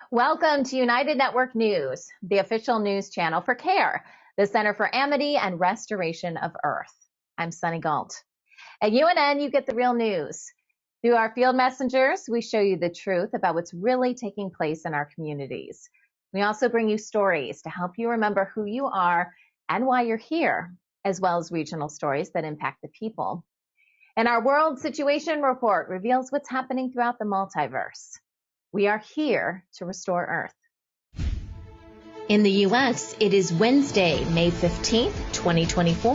Welcome to United Network News, the official news channel for CARE, the Center for Amity and Restoration of Earth. I'm Sunny Galt. At UNN, you get the real news. Through our field messengers, we show you the truth about what's really taking place in our communities. We also bring you stories to help you remember who you are and why you're here, as well as regional stories that impact the people. And our World Situation Report reveals what's happening throughout the multiverse. We are here to restore Earth. In the U.S., it is Wednesday, May 15th, 2024.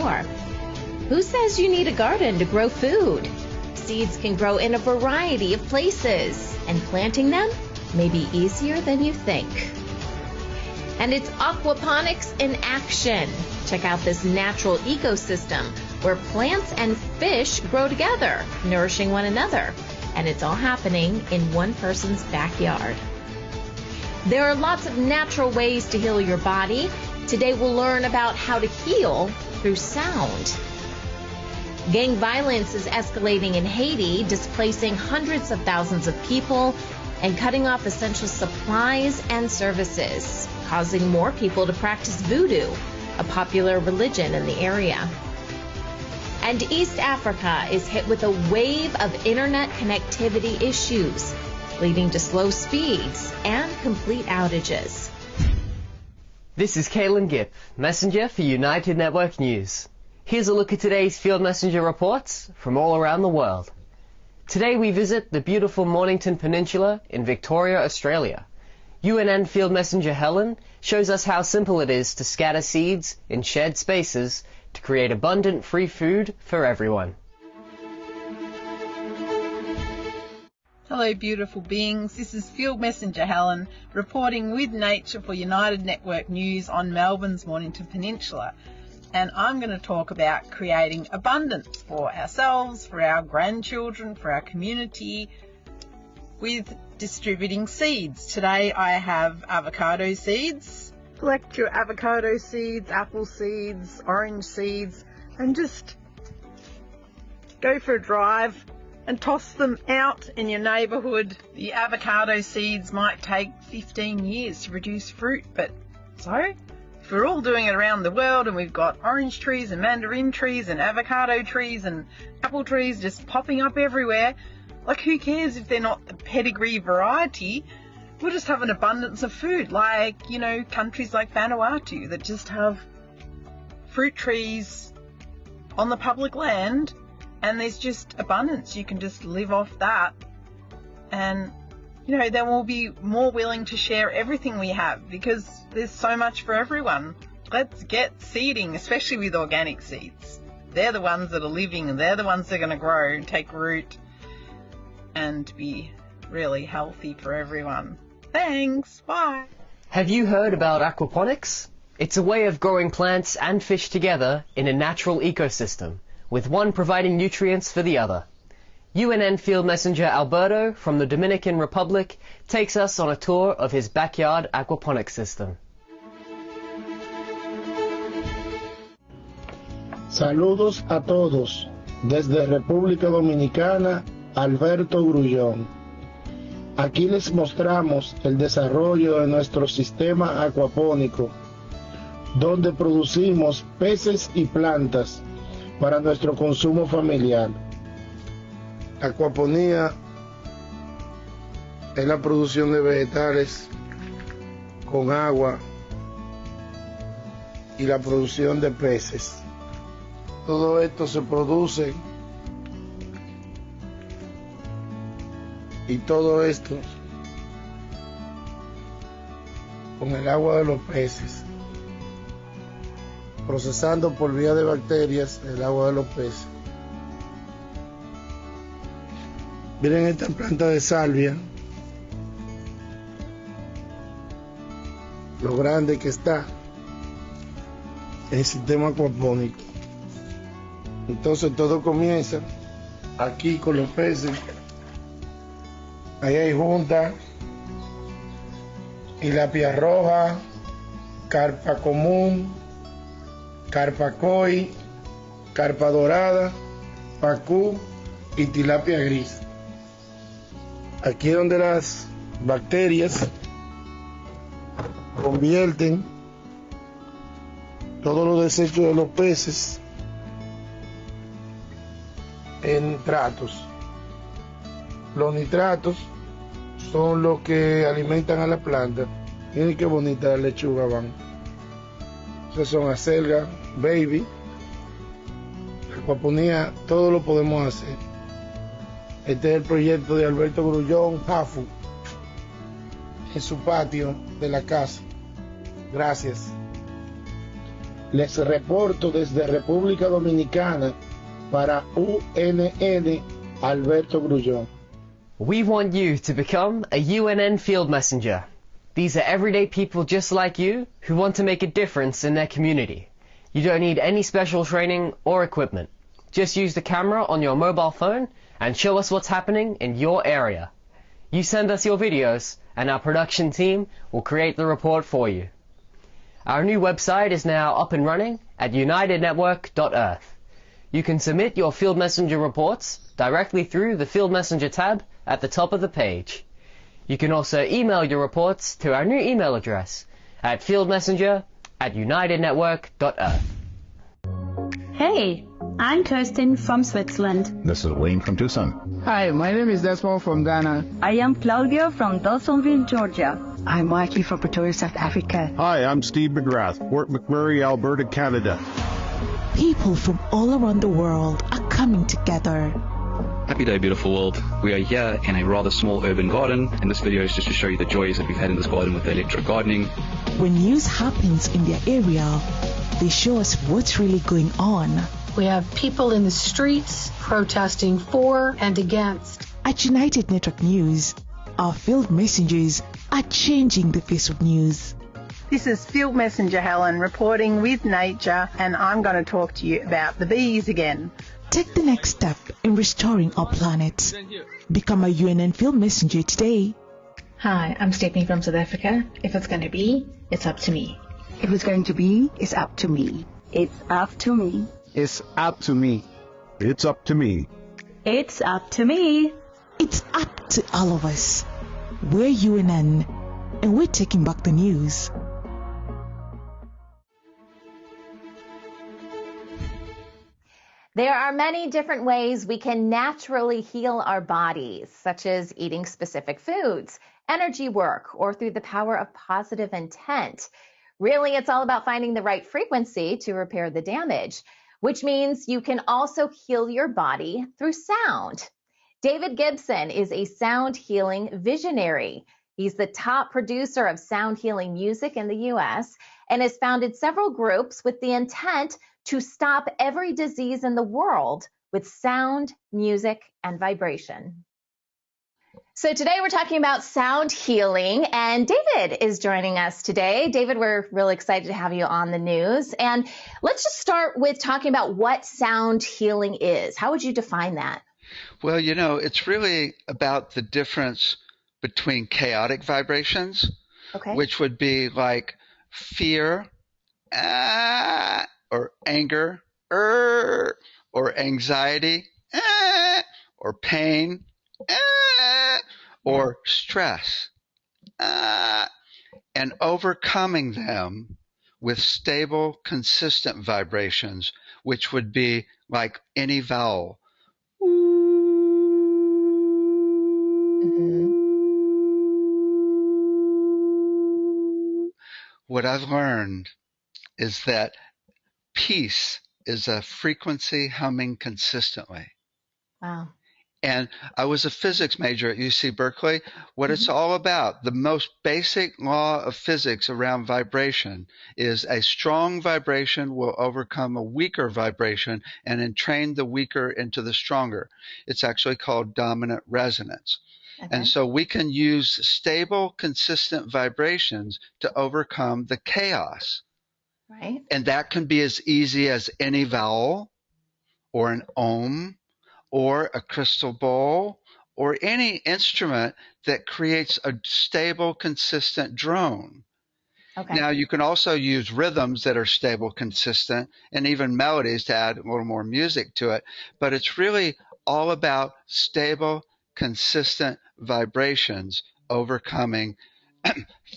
Who says you need a garden to grow food? Seeds can grow in a variety of places, and planting them may be easier than you think. And it's aquaponics in action. Check out this natural ecosystem where plants and fish grow together, nourishing one another. And it's all happening in one person's backyard. There are lots of natural ways to heal your body. Today we'll learn about how to heal through sound. Gang violence is escalating in Haiti, displacing hundreds of thousands of people and cutting off essential supplies and services, causing more people to practice voodoo, a popular religion in the area. And East Africa is hit with a wave of internet connectivity issues, leading to slow speeds and complete outages. This is Calen Gipp, messenger for United Network News. Here's a look at today's field messenger reports from all around the world. Today we visit the beautiful Mornington Peninsula in Victoria, Australia. UNN field messenger Helen shows us how simple it is to scatter seeds in shared spaces to create abundant free food for everyone. Hello beautiful beings, this is Field Messenger Helen reporting with nature for United Network News on Melbourne's Mornington Peninsula, and I'm going to talk about creating abundance for ourselves, for our grandchildren, for our community with distributing seeds. Today I have avocado seeds. Collect your avocado seeds, apple seeds, orange seeds, and just go for a drive and toss them out in your neighbourhood. The avocado seeds might take 15 years to produce fruit, but so if we're all doing it around the world and we've got orange trees and mandarin trees and avocado trees and apple trees just popping up everywhere, like who cares if they're not the pedigree variety? We'll just have an abundance of food, like, you know, countries like Vanuatu that just have fruit trees on the public land and there's just abundance. You can just live off that and, you know, then we'll be more willing to share everything we have because there's so much for everyone. Let's get seeding, especially with organic seeds. They're the ones that are living and they're the ones that are going to grow and take root and be really healthy for everyone. Thanks, bye. Have you heard about aquaponics? It's a way of growing plants and fish together in a natural ecosystem, with one providing nutrients for the other. UNN field messenger Alberto from the Dominican Republic takes us on a tour of his backyard aquaponics system. Saludos a todos. Desde República Dominicana, Alberto Grullón. Aquí les mostramos el desarrollo de nuestro sistema acuapónico, donde producimos peces y plantas para nuestro consumo familiar. Acuaponía es la producción de vegetales con agua y la producción de peces. Todo esto se produce y todo esto con el agua de los peces, procesando por vía de bacterias el agua de los peces. Miren esta planta de salvia, lo grande que está en el sistema acuapónico. Entonces todo comienza aquí con los peces. Ahí hay junta, tilapia roja, carpa común, carpa koi, carpa dorada, pacú y tilapia gris. Aquí es donde las bacterias convierten todos los desechos de los peces en nitratos. Los nitratos son los que alimentan a la planta. Miren qué bonita la lechuga van. Esas son acelga, baby. Acuaponía, todo lo podemos hacer. Este es el proyecto de Alberto Grullón, Jafu, en su patio de la casa. Gracias. Les reporto desde República Dominicana para UNN Alberto Grullón. We want you to become a UNN field messenger. These are everyday people just like you who want to make a difference in their community. You don't need any special training or equipment. Just use the camera on your mobile phone and show us what's happening in your area. You send us your videos and our production team will create the report for you. Our new website is now up and running at unitednetwork.earth. You can submit your Field Messenger reports directly through the Field Messenger tab at the top of the page. You can also email your reports to our new email address at fieldmessenger@unitednetwork.earth. Hey, I'm Kirsten from Switzerland. This is Wayne from Tucson. Hi, my name is Desmond from Ghana. I am Claudia from Dawsonville, Georgia. I'm Mikey from Pretoria, South Africa. Hi, I'm Steve McGrath, Fort McMurray, Alberta, Canada. People from all around the world are coming together. Happy day, beautiful world. We are here in a rather small urban garden, and this video is just to show you the joys that we've had in this garden with the electric gardening. When news happens in their area, they show us what's really going on. We have people in the streets protesting for and against. At United Network News, our field messengers are changing the face of news. This is Field Messenger Helen reporting with nature, and I'm going to talk to you about the bees again. Take the next step in restoring our planet. Become a UNN field messenger today. Hi, I'm Stephanie from South Africa. If it's going to be, it's up to me. If it's going to be, it's up to me. It's up to me. It's up to me. It's up to me. It's up to me. It's up to all of us. We're UNN, and we're taking back the news. There are many different ways we can naturally heal our bodies, such as eating specific foods, energy work, or through the power of positive intent. Really, it's all about finding the right frequency to repair the damage, which means you can also heal your body through sound. David Gibson is a sound healing visionary. He's the top producer of sound healing music in the U.S. and has founded several groups with the intent to stop every disease in the world with sound, music, and vibration. So today we're talking about sound healing, and David is joining us today. David, we're really excited to have you on the news. And let's just start with talking about what sound healing is. How would you define that? Well, you know, it's really about the difference between chaotic vibrations, which would be like fear, or anger, or anxiety, or pain, or stress, and overcoming them with stable, consistent vibrations, which would be like any vowel. What I've learned is that peace is a frequency humming consistently. Wow. And I was a physics major at UC Berkeley. What it's all about, the most basic law of physics around vibration is a strong vibration will overcome a weaker vibration and entrain the weaker into the stronger. It's actually called dominant resonance. And so we can use stable, consistent vibrations to overcome the chaos. Right. And that can be as easy as any vowel or an ohm or a crystal bowl or any instrument that creates a stable, consistent drone. Okay. Now, you can also use rhythms that are stable, consistent, and even melodies to add a little more music to it. But it's really all about stable, consistent vibrations overcoming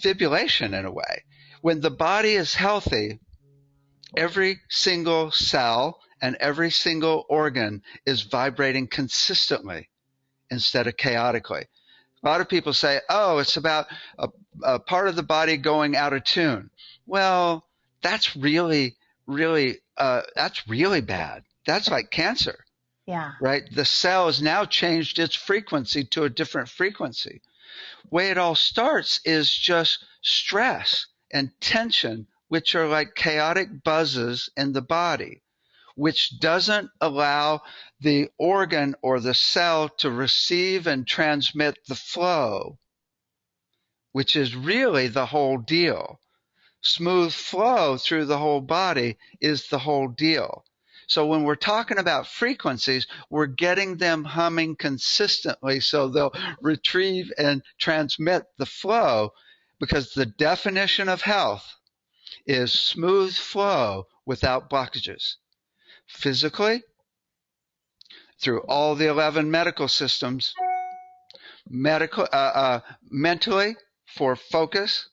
fibrillation in a way. When the body is healthy, every single cell and every single organ is vibrating consistently instead of chaotically. A lot of people say, oh, it's about a part of the body going out of tune. Well, that's really bad. That's like cancer. Yeah. Right? The cell has now changed its frequency to a different frequency. Way it all starts is just stress and tension, which are like chaotic buzzes in the body, which doesn't allow the organ or the cell to receive and transmit the flow, which is really the whole deal. Smooth flow through the whole body is the whole deal. So when we're talking about frequencies, we're getting them humming consistently so they'll retrieve and transmit the flow, because the definition of health is smooth flow without blockages. Physically, through all the 11 medical systems, mentally for focus,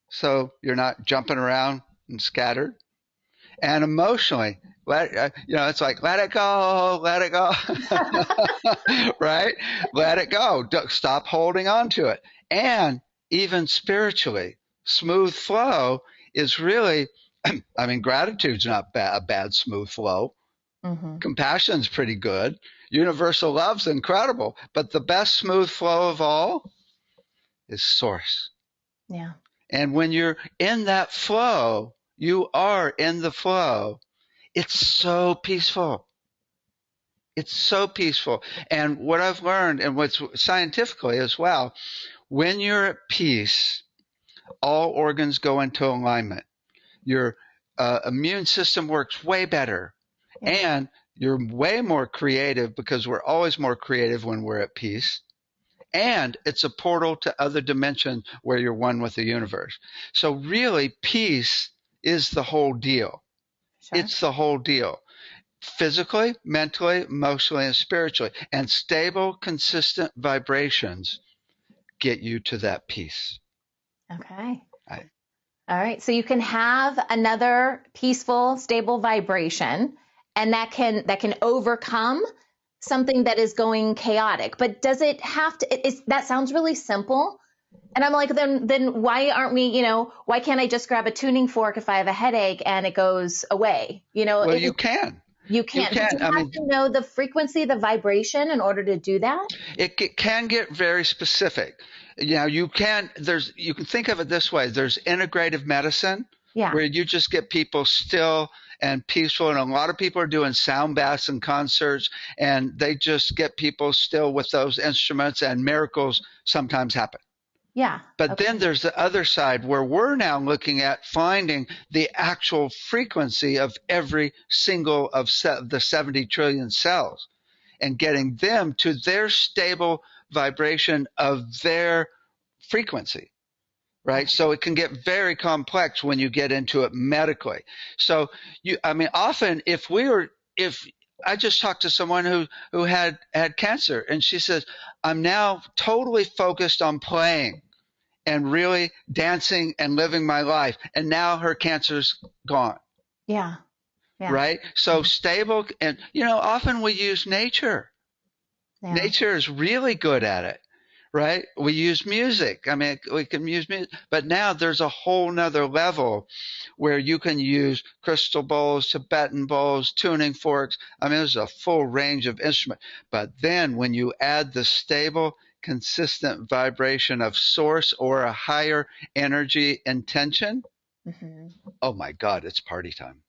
so you're not jumping around and scattered, and emotionally, it's like, let it go, right? Let it go. Stop holding on to it. And even spiritually, smooth flow is really, gratitude's not a bad smooth flow. Mm-hmm. Compassion's pretty good. Universal love's incredible. But the best smooth flow of all is source. Yeah. And when you're in that flow, you are in the flow. It's so peaceful. It's so peaceful. And what I've learned, and what's scientifically as well, when you're at peace, all organs go into alignment. Your immune system works way better. Yeah. And you're way more creative, because we're always more creative when we're at peace. And it's a portal to other dimensions where you're one with the universe. So really, peace is the whole deal. Sure. It's the whole deal. Physically, mentally, emotionally, and spiritually. And stable, consistent vibrations get you to that peace. Okay. All right. So you can have another peaceful, stable vibration, and that can overcome something that is going chaotic. But does it have to? That sounds really simple. And I'm like, then why aren't we? Why can't I just grab a tuning fork if I have a headache and it goes away? Well, you can. You can't. You have to know the frequency, the vibration, in order to do that. It can get very specific. You can think of it this way. There's integrative medicine, where you just get people still and peaceful. And a lot of people are doing sound baths and concerts, and they just get people still with those instruments, and miracles sometimes happen. Yeah. But then there's the other side, where we're now looking at finding the actual frequency of every single of the 70 trillion cells, and getting them to their stable vibration of their frequency, right? So it can get very complex when you get into it medically. So often if I just talked to someone who had cancer, and she says, I'm now totally focused on playing and really dancing and living my life. And now her cancer's gone. Yeah. Right? So stable. And, often we use nature. Yeah. Nature is really good at it. Right? We use music. We can use music, but now there's a whole nother level where you can use crystal bowls, Tibetan bowls, tuning forks. There's a full range of instruments. But then when you add the stable, consistent vibration of source or a higher energy intention, oh my God, it's party time.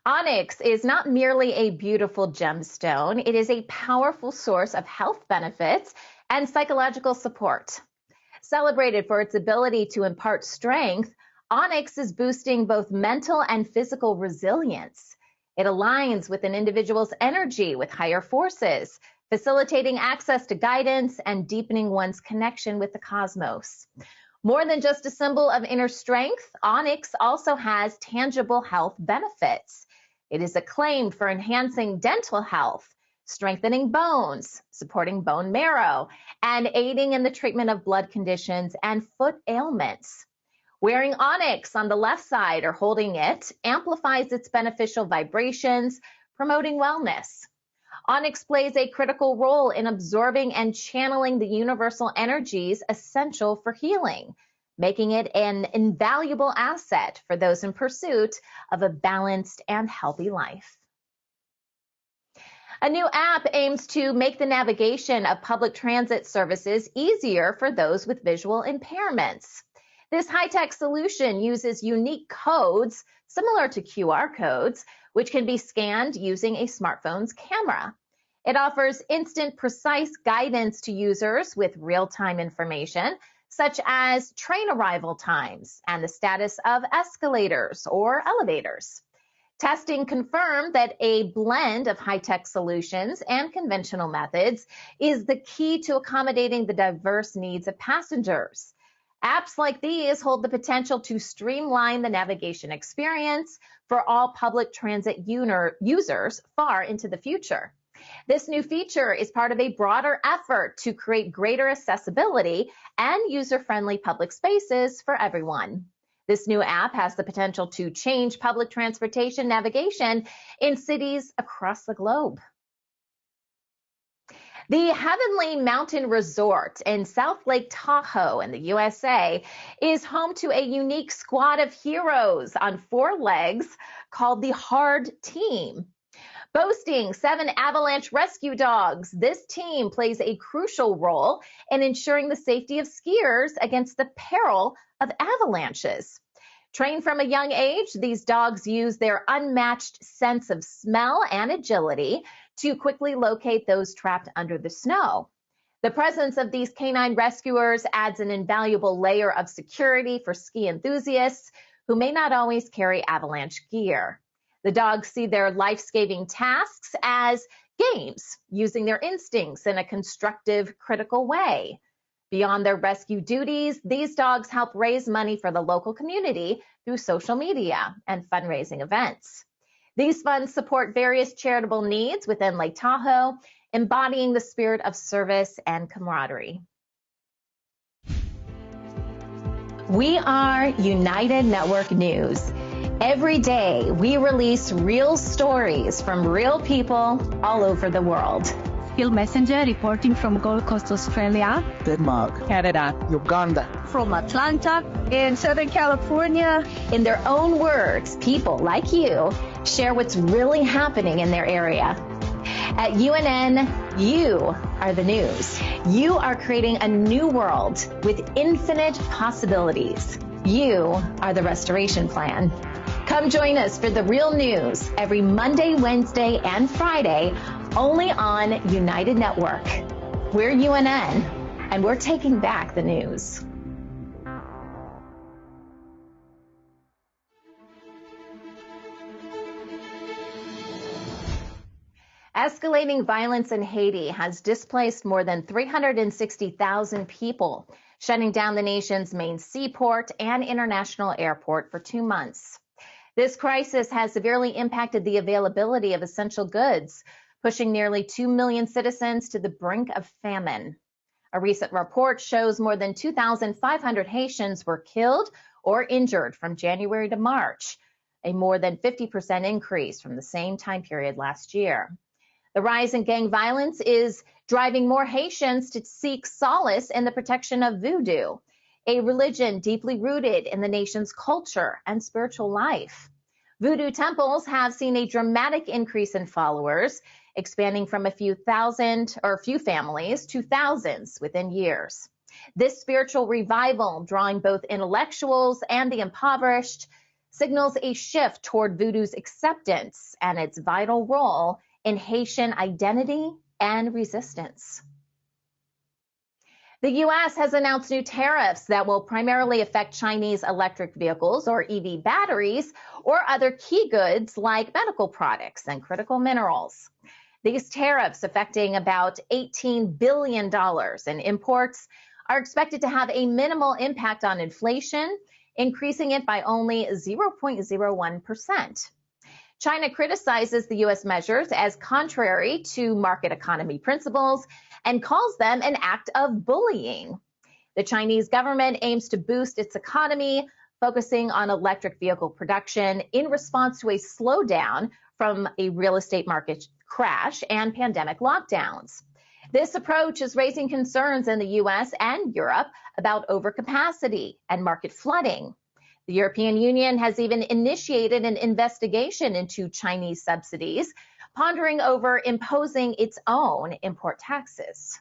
Onyx is not merely a beautiful gemstone. It is a powerful source of health benefits and psychological support. Celebrated for its ability to impart strength, onyx is boosting both mental and physical resilience. It aligns with an individual's energy with higher forces, facilitating access to guidance and deepening one's connection with the cosmos. More than just a symbol of inner strength, onyx also has tangible health benefits. It is acclaimed for enhancing dental health, strengthening bones, supporting bone marrow, and aiding in the treatment of blood conditions and foot ailments. Wearing onyx on the left side or holding it amplifies its beneficial vibrations, promoting wellness. Onyx plays a critical role in absorbing and channeling the universal energies essential for healing, making it an invaluable asset for those in pursuit of a balanced and healthy life. A new app aims to make the navigation of public transit services easier for those with visual impairments. This high-tech solution uses unique codes, similar to QR codes, which can be scanned using a smartphone's camera. It offers instant, precise guidance to users with real-time information, such as train arrival times and the status of escalators or elevators. Testing confirmed that a blend of high-tech solutions and conventional methods is the key to accommodating the diverse needs of passengers. Apps like these hold the potential to streamline the navigation experience for all public transit users far into the future. This new feature is part of a broader effort to create greater accessibility and user-friendly public spaces for everyone. This new app has the potential to change public transportation navigation in cities across the globe. The Heavenly Mountain Resort in South Lake Tahoe in the USA is home to a unique squad of heroes on 4 legs called the Hard Team. Boasting 7 avalanche rescue dogs, this team plays a crucial role in ensuring the safety of skiers against the peril of avalanches. Trained from a young age, these dogs use their unmatched sense of smell and agility to quickly locate those trapped under the snow. The presence of these canine rescuers adds an invaluable layer of security for ski enthusiasts who may not always carry avalanche gear. The dogs see their life-saving tasks as games, using their instincts in a constructive, critical way. Beyond their rescue duties, these dogs help raise money for the local community through social media and fundraising events. These funds support various charitable needs within Lake Tahoe, embodying the spirit of service and camaraderie. We are United Network News. Every day, we release real stories from real people all over the world. Field Messenger reporting from Gold Coast, Australia, Denmark, Canada, Uganda, from Atlanta, in Southern California. In their own words, people like you share what's really happening in their area. At UNN, you are the news. You are creating a new world with infinite possibilities. You are the restoration plan. Come join us for the real news every Monday, Wednesday, and Friday, only on United Network. We're UNN, and we're taking back the news. Escalating violence in Haiti has displaced more than 360,000 people, shutting down the nation's main seaport and international airport for 2 months. This crisis has severely impacted the availability of essential goods, pushing nearly 2 million citizens to the brink of famine. A recent report shows more than 2,500 Haitians were killed or injured from January to March, a more than 50% increase from the same time period last year. The rise in gang violence is driving more Haitians to seek solace in the protection of voodoo, a religion deeply rooted in the nation's culture and spiritual life. Voodoo temples have seen a dramatic increase in followers, expanding from a few families to thousands within years. This spiritual revival, drawing both intellectuals and the impoverished, signals a shift toward voodoo's acceptance and its vital role in Haitian identity and resistance. The U.S. has announced new tariffs that will primarily affect Chinese electric vehicles or EV batteries or other key goods like medical products and critical minerals. These tariffs, affecting about $18 billion in imports, are expected to have a minimal impact on inflation, increasing it by only 0.01%. China criticizes the U.S. measures as contrary to market economy principles and calls them an act of bullying. The Chinese government aims to boost its economy, focusing on electric vehicle production in response to a slowdown from a real estate market crash and pandemic lockdowns. This approach is raising concerns in the U.S. and Europe about overcapacity and market flooding. The European Union has even initiated an investigation into Chinese subsidies, pondering over imposing its own import taxes.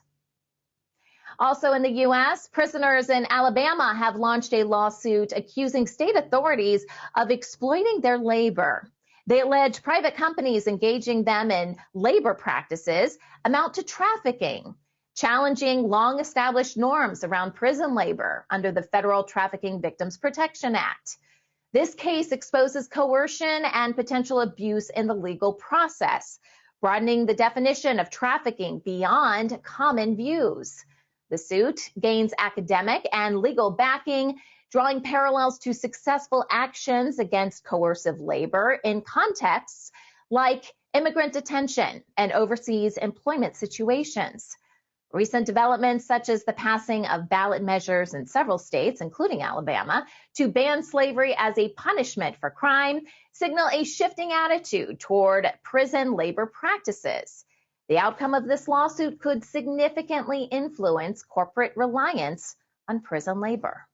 Also in the U.S., prisoners in Alabama have launched a lawsuit accusing state authorities of exploiting their labor. They allege private companies engaging them in labor practices amount to trafficking, challenging long-established norms around prison labor under the Federal Trafficking Victims Protection Act. This case exposes coercion and potential abuse in the legal process, broadening the definition of trafficking beyond common views. The suit gains academic and legal backing, drawing parallels to successful actions against coercive labor in contexts like immigrant detention and overseas employment situations. Recent developments, such as the passing of ballot measures in several states, including Alabama, to ban slavery as a punishment for crime, signal a shifting attitude toward prison labor practices. The outcome of this lawsuit could significantly influence corporate reliance on prison labor.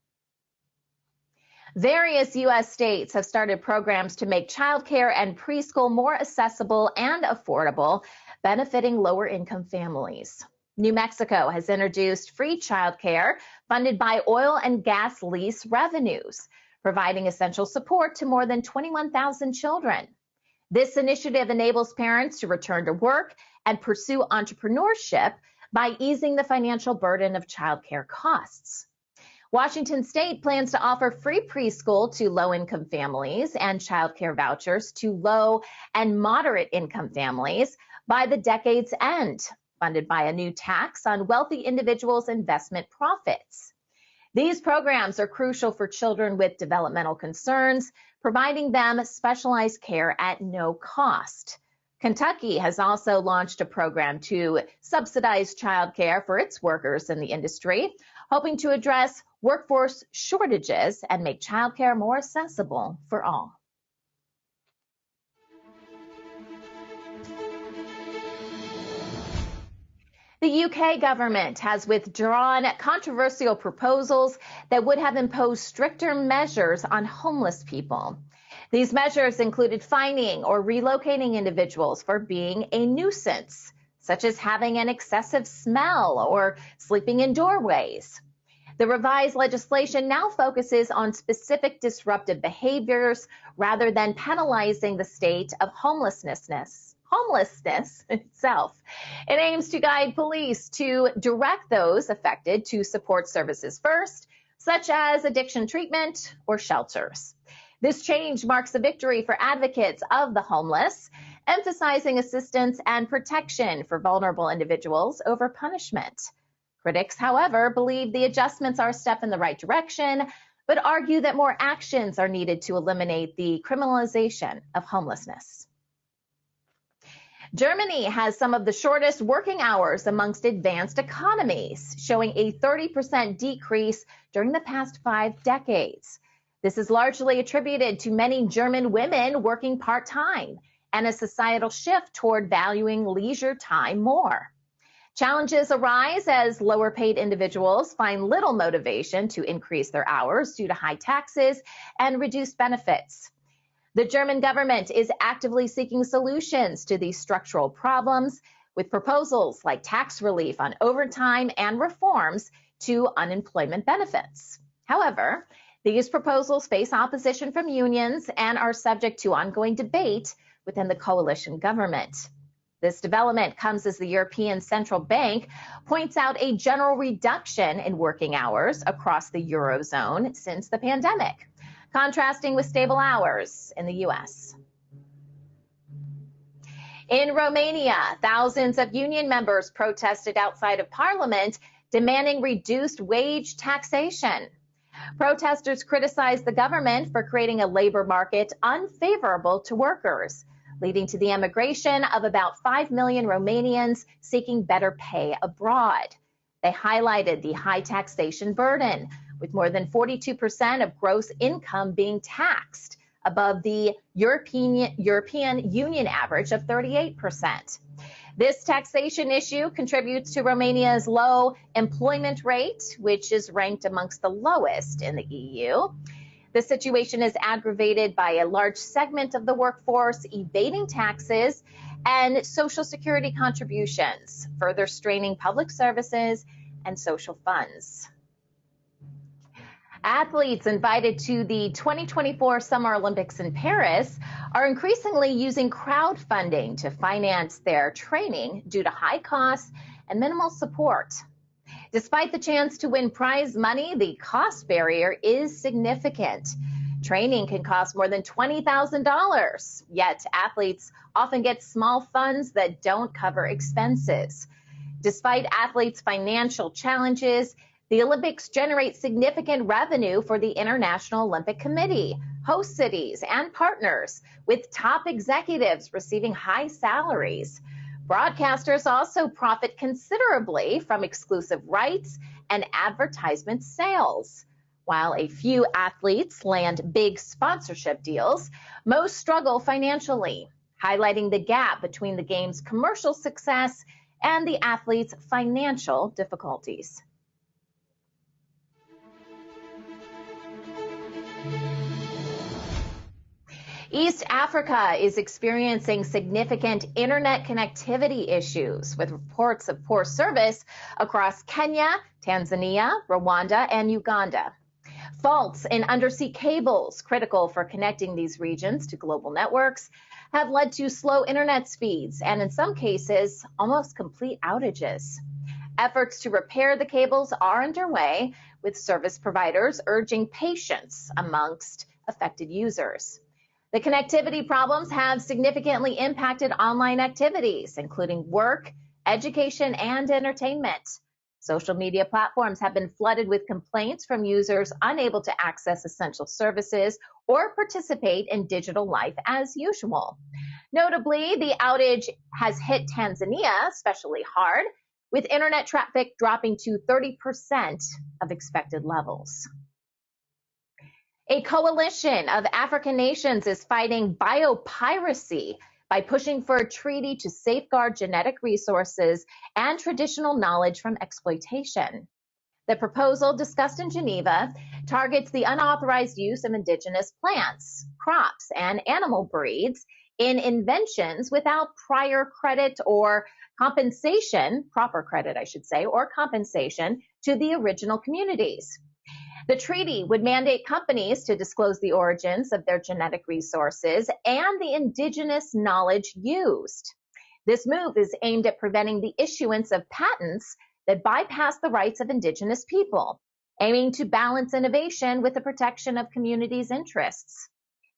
Various U.S. states have started programs to make childcare and preschool more accessible and affordable, benefiting lower-income families. New Mexico has introduced free childcare funded by oil and gas lease revenues, providing essential support to more than 21,000 children. This initiative enables parents to return to work and pursue entrepreneurship by easing the financial burden of childcare costs. Washington State plans to offer free preschool to low-income families and childcare vouchers to low and moderate-income families by the decade's end, funded by a new tax on wealthy individuals' investment profits. These programs are crucial for children with developmental concerns, providing them specialized care at no cost. Kentucky has also launched a program to subsidize childcare for its workers in the industry, hoping to address workforce shortages and make childcare more accessible for all. The UK government has withdrawn controversial proposals that would have imposed stricter measures on homeless people. These measures included fining or relocating individuals for being a nuisance, such as having an excessive smell or sleeping in doorways. The revised legislation now focuses on specific disruptive behaviors rather than penalizing the state of homelessness itself. It aims to guide police to direct those affected to support services first, such as addiction treatment or shelters. This change marks a victory for advocates of the homeless, emphasizing assistance and protection for vulnerable individuals over punishment. Critics, however, believe the adjustments are a step in the right direction, but argue that more actions are needed to eliminate the criminalization of homelessness. Germany has some of the shortest working hours amongst advanced economies, showing a 30% decrease during the past 5 decades. This is largely attributed to many German women working part-time and a societal shift toward valuing leisure time more. Challenges arise as lower-paid individuals find little motivation to increase their hours due to high taxes and reduced benefits. The German government is actively seeking solutions to these structural problems with proposals like tax relief on overtime and reforms to unemployment benefits. However, these proposals face opposition from unions and are subject to ongoing debate within the coalition government. This development comes as the European Central Bank points out a general reduction in working hours across the Eurozone since the pandemic, contrasting with stable hours in the U.S. In Romania, thousands of union members protested outside of parliament, demanding reduced wage taxation. Protesters criticized the government for creating a labor market unfavorable to workers, leading to the emigration of about 5 million Romanians seeking better pay abroad. They highlighted the high taxation burden, with more than 42% of gross income being taxed, above the European Union average of 38%. This taxation issue contributes to Romania's low employment rate, which is ranked amongst the lowest in the EU. The situation is aggravated by a large segment of the workforce evading taxes and Social Security contributions, further straining public services and social funds. Athletes invited to the 2024 Summer Olympics in Paris are increasingly using crowdfunding to finance their training due to high costs and minimal support. Despite the chance to win prize money, the cost barrier is significant. Training can cost more than $20,000, yet athletes often get small funds that don't cover expenses. Despite athletes' financial challenges, the Olympics generate significant revenue for the International Olympic Committee, host cities, and partners, with top executives receiving high salaries. Broadcasters also profit considerably from exclusive rights and advertisement sales. While a few athletes land big sponsorship deals, most struggle financially, highlighting the gap between the game's commercial success and the athletes' financial difficulties. East Africa is experiencing significant internet connectivity issues, with reports of poor service across Kenya, Tanzania, Rwanda, and Uganda. Faults in undersea cables, critical for connecting these regions to global networks, have led to slow internet speeds and, in some cases, almost complete outages. Efforts to repair the cables are underway, with service providers urging patience amongst affected users. The connectivity problems have significantly impacted online activities, including work, education, and entertainment. Social media platforms have been flooded with complaints from users unable to access essential services or participate in digital life as usual. Notably, the outage has hit Tanzania especially hard, with internet traffic dropping to 30% of expected levels. A coalition of African nations is fighting biopiracy by pushing for a treaty to safeguard genetic resources and traditional knowledge from exploitation. The proposal, discussed in Geneva, targets the unauthorized use of indigenous plants, crops, and animal breeds in inventions without prior credit or compensation, proper credit, I should say, or compensation to the original communities. The treaty would mandate companies to disclose the origins of their genetic resources and the indigenous knowledge used. This move is aimed at preventing the issuance of patents that bypass the rights of indigenous people, aiming to balance innovation with the protection of communities' interests.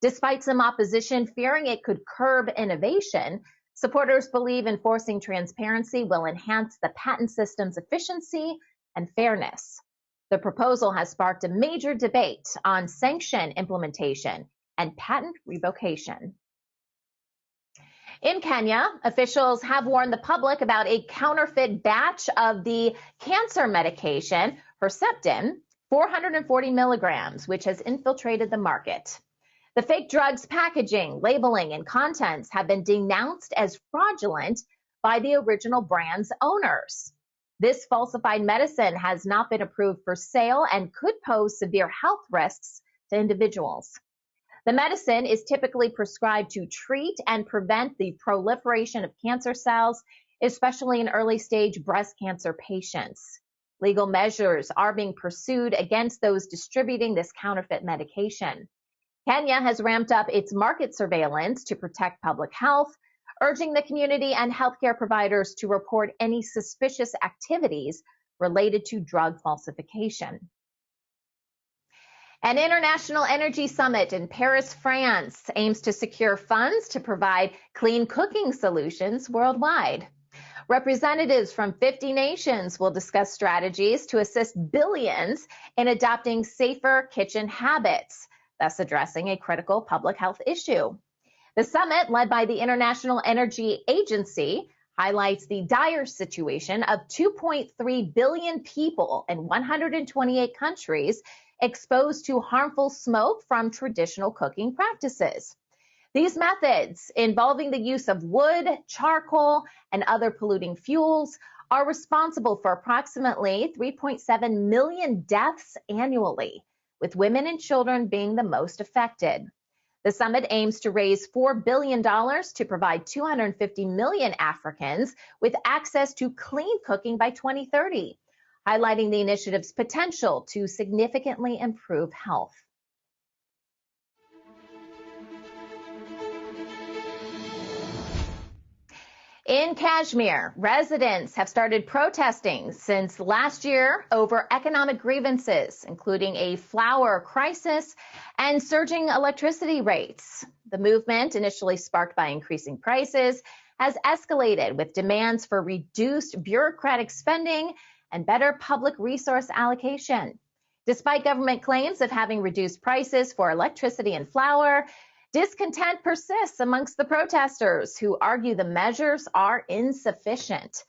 Despite some opposition fearing it could curb innovation, supporters believe enforcing transparency will enhance the patent system's efficiency and fairness. The proposal has sparked a major debate on sanction implementation and patent revocation. In Kenya, officials have warned the public about a counterfeit batch of the cancer medication Herceptin, 440 milligrams, which has infiltrated the market. The fake drug's packaging, labeling, and contents have been denounced as fraudulent by the original brand's owners. This falsified medicine has not been approved for sale and could pose severe health risks to individuals. The medicine is typically prescribed to treat and prevent the proliferation of cancer cells, especially in early-stage breast cancer patients. Legal measures are being pursued against those distributing this counterfeit medication. Kenya has ramped up its market surveillance to protect public health, urging the community and healthcare providers to report any suspicious activities related to drug falsification. An International Energy Summit in Paris, France aims to secure funds to provide clean cooking solutions worldwide. Representatives from 50 nations will discuss strategies to assist billions in adopting safer kitchen habits, thus addressing a critical public health issue. The summit, led by the International Energy Agency, highlights the dire situation of 2.3 billion people in 128 countries exposed to harmful smoke from traditional cooking practices. These methods, involving the use of wood, charcoal, and other polluting fuels, are responsible for approximately 3.7 million deaths annually, with women and children being the most affected. The summit aims to raise $4 billion to provide 250 million Africans with access to clean cooking by 2030, highlighting the initiative's potential to significantly improve health. In Kashmir, residents have started protesting since last year over economic grievances, including a flour crisis and surging electricity rates. The movement, initially sparked by increasing prices, has escalated with demands for reduced bureaucratic spending and better public resource allocation. Despite government claims of having reduced prices for electricity and flour, discontent persists amongst the protesters, who argue the measures are insufficient.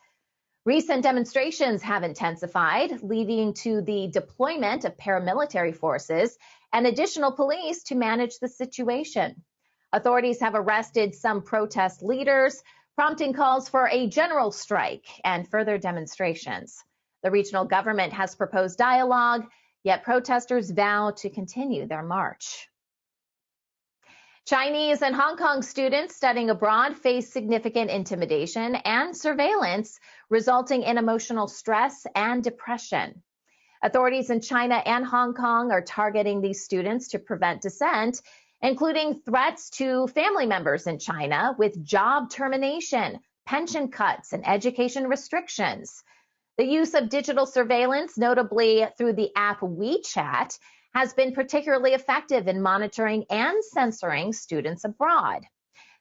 Recent demonstrations have intensified, leading to the deployment of paramilitary forces and additional police to manage the situation. Authorities have arrested some protest leaders, prompting calls for a general strike and further demonstrations. The regional government has proposed dialogue, yet protesters vow to continue their march. Chinese and Hong Kong students studying abroad face significant intimidation and surveillance, resulting in emotional stress and depression. Authorities in China and Hong Kong are targeting these students to prevent dissent, including threats to family members in China with job termination, pension cuts, and education restrictions. The use of digital surveillance, notably through the app WeChat, has been particularly effective in monitoring and censoring students abroad.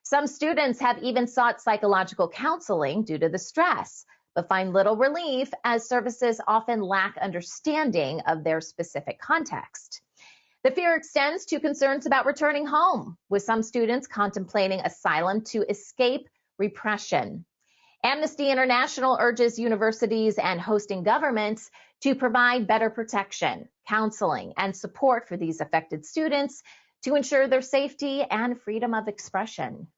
Some students have even sought psychological counseling due to the stress, but find little relief as services often lack understanding of their specific context. The fear extends to concerns about returning home, with some students contemplating asylum to escape repression. Amnesty International urges universities and hosting governments to provide better protection, counseling, and support for these affected students to ensure their safety and freedom of expression.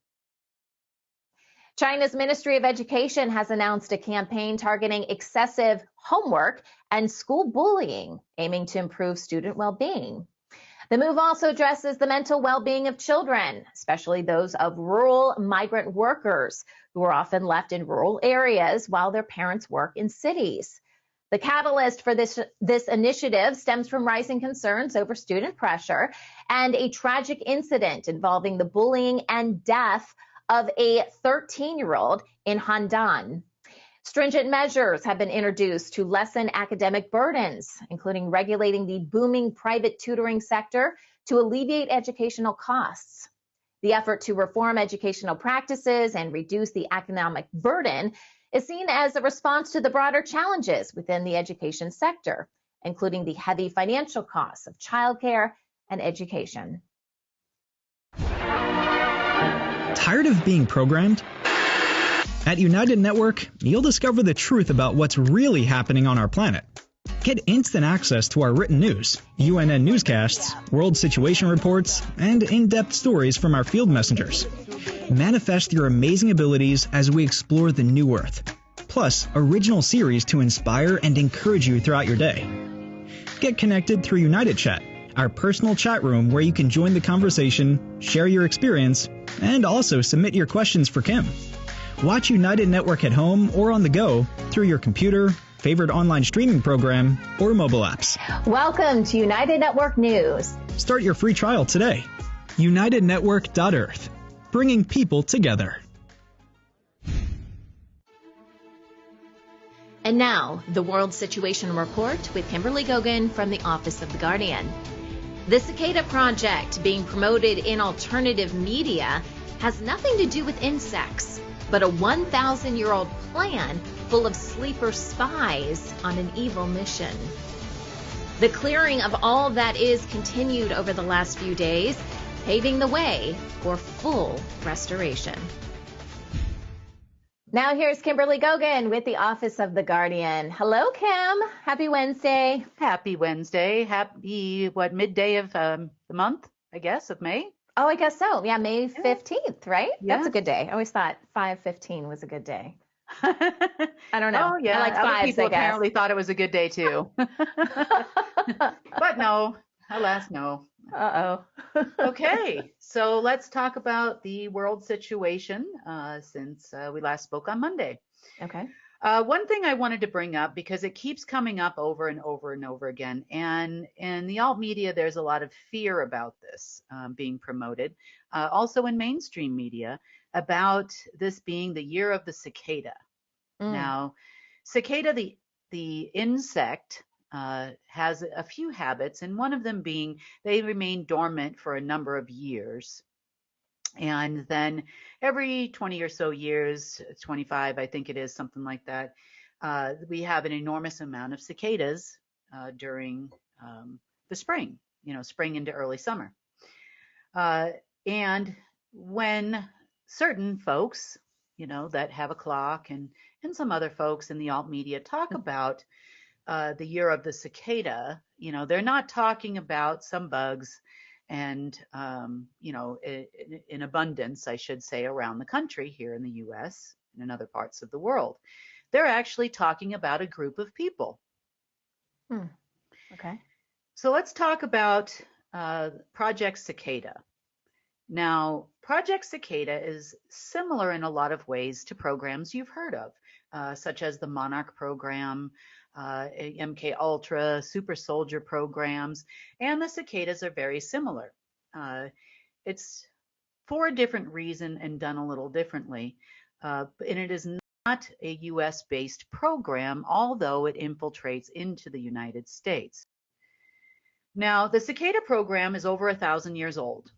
China's Ministry of Education has announced a campaign targeting excessive homework and school bullying, aiming to improve student well-being. The move also addresses the mental well-being of children, especially those of rural migrant workers who are often left in rural areas while their parents work in cities. The catalyst for this initiative stems from rising concerns over student pressure and a tragic incident involving the bullying and death of a 13-year-old in Handan. Stringent measures have been introduced to lessen academic burdens, including regulating the booming private tutoring sector to alleviate educational costs. The effort to reform educational practices and reduce the economic burden is seen as a response to the broader challenges within the education sector, including the heavy financial costs of childcare and education. Tired of being programmed? At United Network, you'll discover the truth about what's really happening on our planet. Get instant access to our written news, UNN newscasts, world situation reports, and in-depth stories from our field messengers. Manifest your amazing abilities as we explore the new Earth, plus original series to inspire and encourage you throughout your day. Get connected through United Chat, our personal chat room where you can join the conversation, share your experience, and also submit your questions for Kim. Watch United Network at home or on the go through your computer, favorite online streaming program, or mobile apps. Welcome to United Network News. Start your free trial today. UnitedNetwork.Earth, bringing people together. And now, the World Situation Report with Kimberly Gogan from the Office of the Guardian. The Cicada Project, being promoted in alternative media, has nothing to do with insects, but a 1,000-year-old plan full of sleeper spies on an evil mission. The clearing of all that is continued over the last few days, paving the way for full restoration. Now here's Kimberly Gogan with the Office of the Guardian. Hello, Kim. Happy Wednesday. Happy Wednesday. Happy, midday of the month, I guess, of May? Oh, I guess so. Yeah, May 15th, right? Yeah. That's a good day. I always thought 5/15 was a good day. I don't know. Oh, yeah. I like Other fives, people I guess. apparently thought it was a good day, too. But no, alas, no. Uh-oh. Okay, so let's talk about the world situation since we last spoke on Monday. Okay. One thing I wanted to bring up, because it keeps coming up over and over and over again, and in the alt media, there's a lot of fear about this being promoted, also in mainstream media, about this being the year of the cicada. Now, cicada, the insect, has a few habits, and one of them being they remain dormant for a number of years. And then every 20 or so years, 25, I think it is, something like that, we have an enormous amount of cicadas during the spring, spring into early summer. And when certain folks, that have a clock and some other folks in the alt media talk about the year of the cicada, they're not talking about some bugs and, in abundance, I should say, around the country here in the U.S. and in other parts of the world. They're actually talking about a group of people. Okay. So let's talk about Project Cicada. Now, Project Cicada is similar in a lot of ways to programs you've heard of, such as the Monarch program, MK Ultra, Super Soldier programs, and the cicadas are very similar. It's for a different reason and done a little differently, and it is not a US-based program, although it infiltrates into the United States. Now, the cicada program is over 1,000 years old.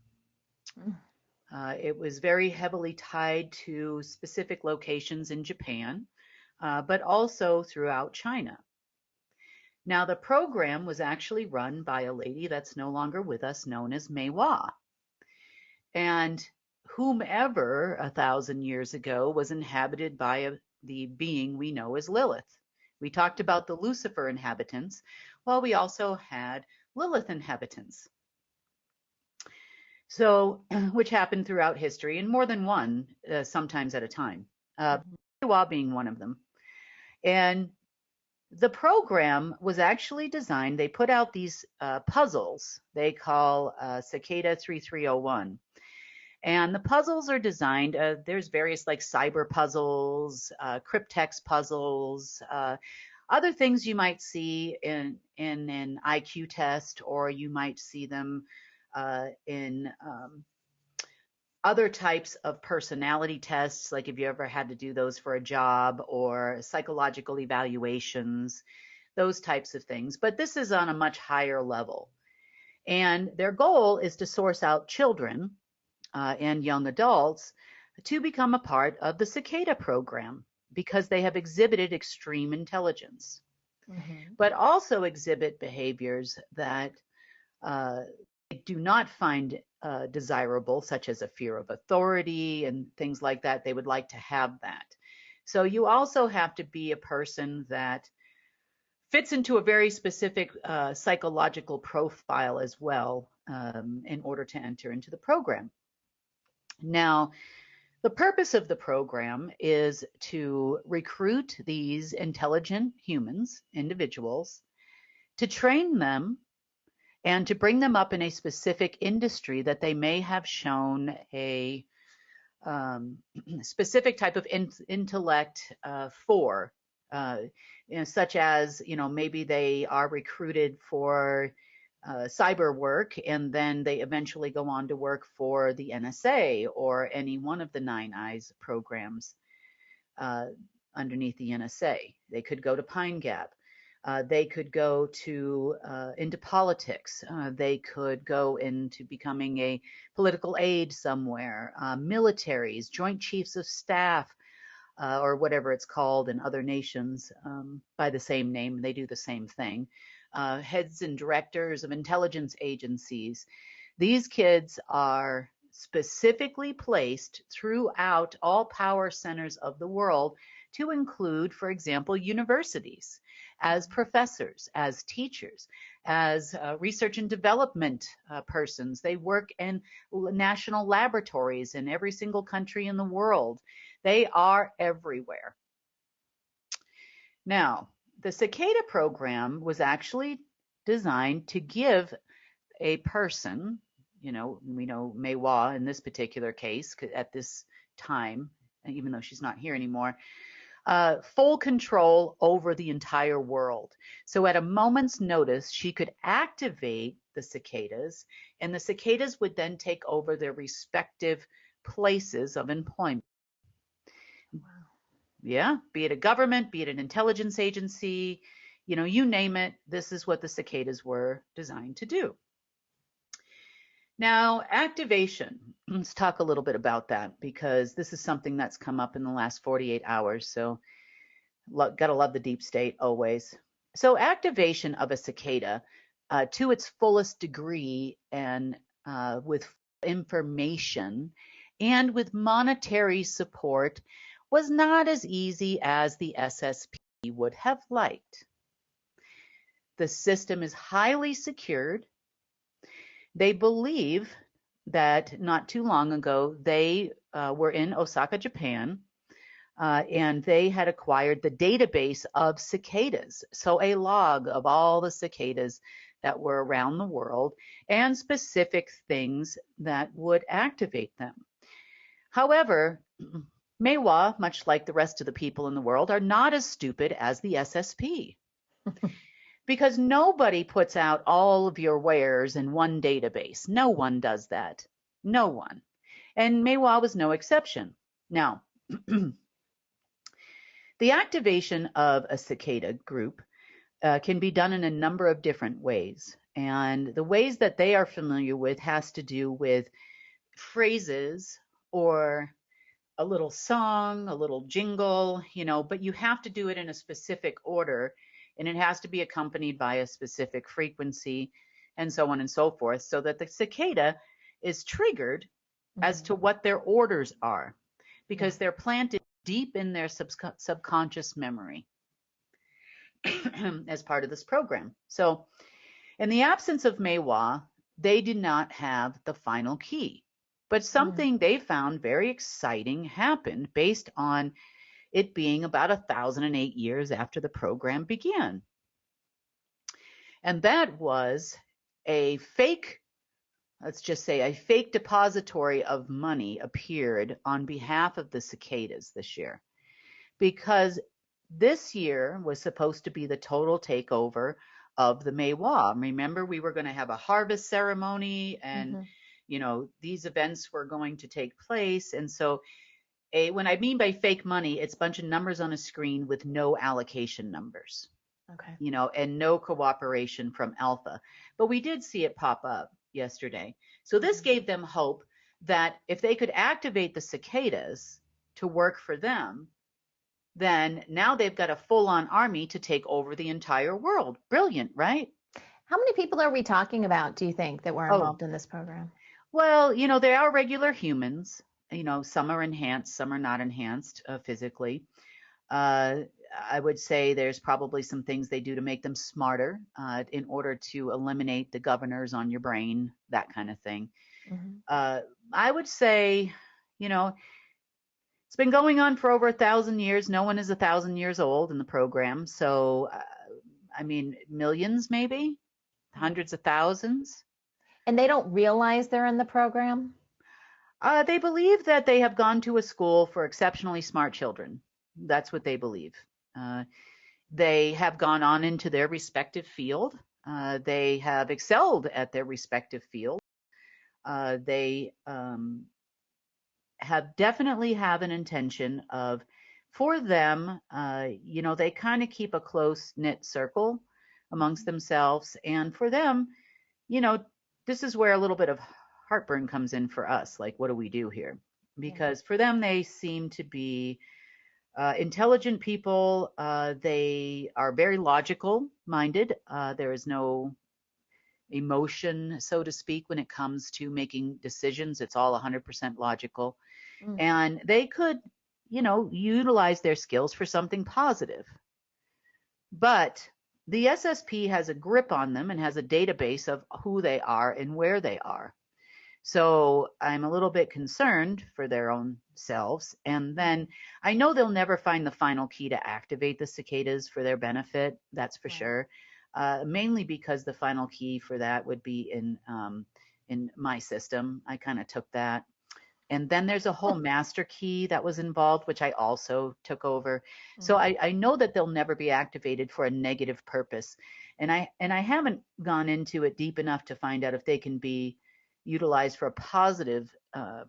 It was very heavily tied to specific locations in Japan, but also throughout China. Now, the program was actually run by a lady that's no longer with us, known as Mei Hua. And whomever 1,000 years ago was inhabited by the being we know as Lilith. We talked about the Lucifer inhabitants. Well, we also had Lilith inhabitants. So, which happened throughout history, and more than one, sometimes at a time. Mei Hua being one of them. And the program was actually designed, they put out these puzzles they call Cicada 3301. And the puzzles are designed, there's various like cyber puzzles, cryptex puzzles, other things you might see in an IQ test, or you might see them in other types of personality tests, like if you ever had to do those for a job, or psychological evaluations, those types of things. But this is on a much higher level. And their goal is to source out children and young adults to become a part of the Cicada program, because they have exhibited extreme intelligence, but also exhibit behaviors that they do not find desirable, such as a fear of authority and things like that. They would like to have that. So you also have to be a person that fits into a very specific psychological profile as well in order to enter into the program. Now, the purpose of the program is to recruit these intelligent humans, individuals, to train them and to bring them up in a specific industry that they may have shown a specific type of intellect for, such as, maybe they are recruited for cyber work, and then they eventually go on to work for the NSA or any one of the Nine Eyes programs underneath the NSA. They could go to Pine Gap. They could go into politics. They could go into becoming a political aide somewhere. Militaries, Joint Chiefs of Staff, or whatever it's called in other nations by the same name. They do the same thing. Heads and directors of intelligence agencies. These kids are specifically placed throughout all power centers of the world to include, for example, universities, as professors, as teachers, as research and development persons. They work in national laboratories in every single country in the world. They are everywhere. Now, the cicada program was actually designed to give a person, we know Maywa in this particular case at this time, even though she's not here anymore, full control over the entire world. So at a moment's notice, she could activate the cicadas, and the cicadas would then take over their respective places of employment. Wow. Yeah, be it a government, be it an intelligence agency, you name it, this is what the cicadas were designed to do. Now, activation. Let's talk a little bit about that, because this is something that's come up in the last 48 hours. So gotta love the deep state always. So activation of a cicada to its fullest degree and with information and with monetary support was not as easy as the SSP would have liked. The system is highly secured. They believe that not too long ago, they were in Osaka, Japan, and they had acquired the database of cicadas. So a log of all the cicadas that were around the world and specific things that would activate them. However, Maywa, much like the rest of the people in the world, are not as stupid as the SSP. Because nobody puts out all of your wares in one database. No one does that. No one. And Maywa was no exception. Now, the activation of a cicada group can be done in a number of different ways. And the ways that they are familiar with has to do with phrases or a little song, a little jingle, but you have to do it in a specific order. And it has to be accompanied by a specific frequency and so on and so forth, so that the cicada is triggered as to what their orders are, because they're planted deep in their subconscious memory as part of this program. So in the absence of Maywa, they did not have the final key, but something they found very exciting happened based on it being about 1,008 years after the program began. And that was a fake, let's just say a fake depository of money appeared on behalf of the cicadas this year, because this year was supposed to be the total takeover of the Maywa. Remember, we were going to have a harvest ceremony and, these events were going to take place. And so when I mean by fake money, it's a bunch of numbers on a screen with no allocation numbers. Okay. And no cooperation from Alpha. But we did see it pop up yesterday. So this gave them hope that if they could activate the cicadas to work for them, then now they've got a full-on army to take over the entire world. Brilliant, right? How many people are we talking about, do you think, that were involved in this program? Well, they are regular humans. Some are enhanced, some are not enhanced physically. I would say there's probably some things they do to make them smarter in order to eliminate the governors on your brain, that kind of thing. I would say, it's been going on for over 1,000 years. No one is 1,000 years old in the program. So, millions, maybe hundreds of thousands. And they don't realize they're in the program? They believe that they have gone to a school for exceptionally smart children. That's what they believe. They have gone on into their respective field. They have excelled at their respective field. They have definitely have an intention of for them, they kind of keep a close knit circle amongst themselves. And for them, this is where a little bit of heartburn comes in for us. Like, what do we do here? Because for them, they seem to be intelligent people. They are very logical minded. There is no emotion, so to speak, when it comes to making decisions. It's all 100% logical. And they could, utilize their skills for something positive. But the SSP has a grip on them and has a database of who they are and where they are. So I'm a little bit concerned for their own selves. And then I know they'll never find the final key to activate the cicadas for their benefit. That's for sure. Mainly because the final key for that would be in my system. I kind of took that. And then there's a whole master key that was involved, which I also took over. So I know that they'll never be activated for a negative purpose. And I haven't gone into it deep enough to find out if they can be utilized for a positive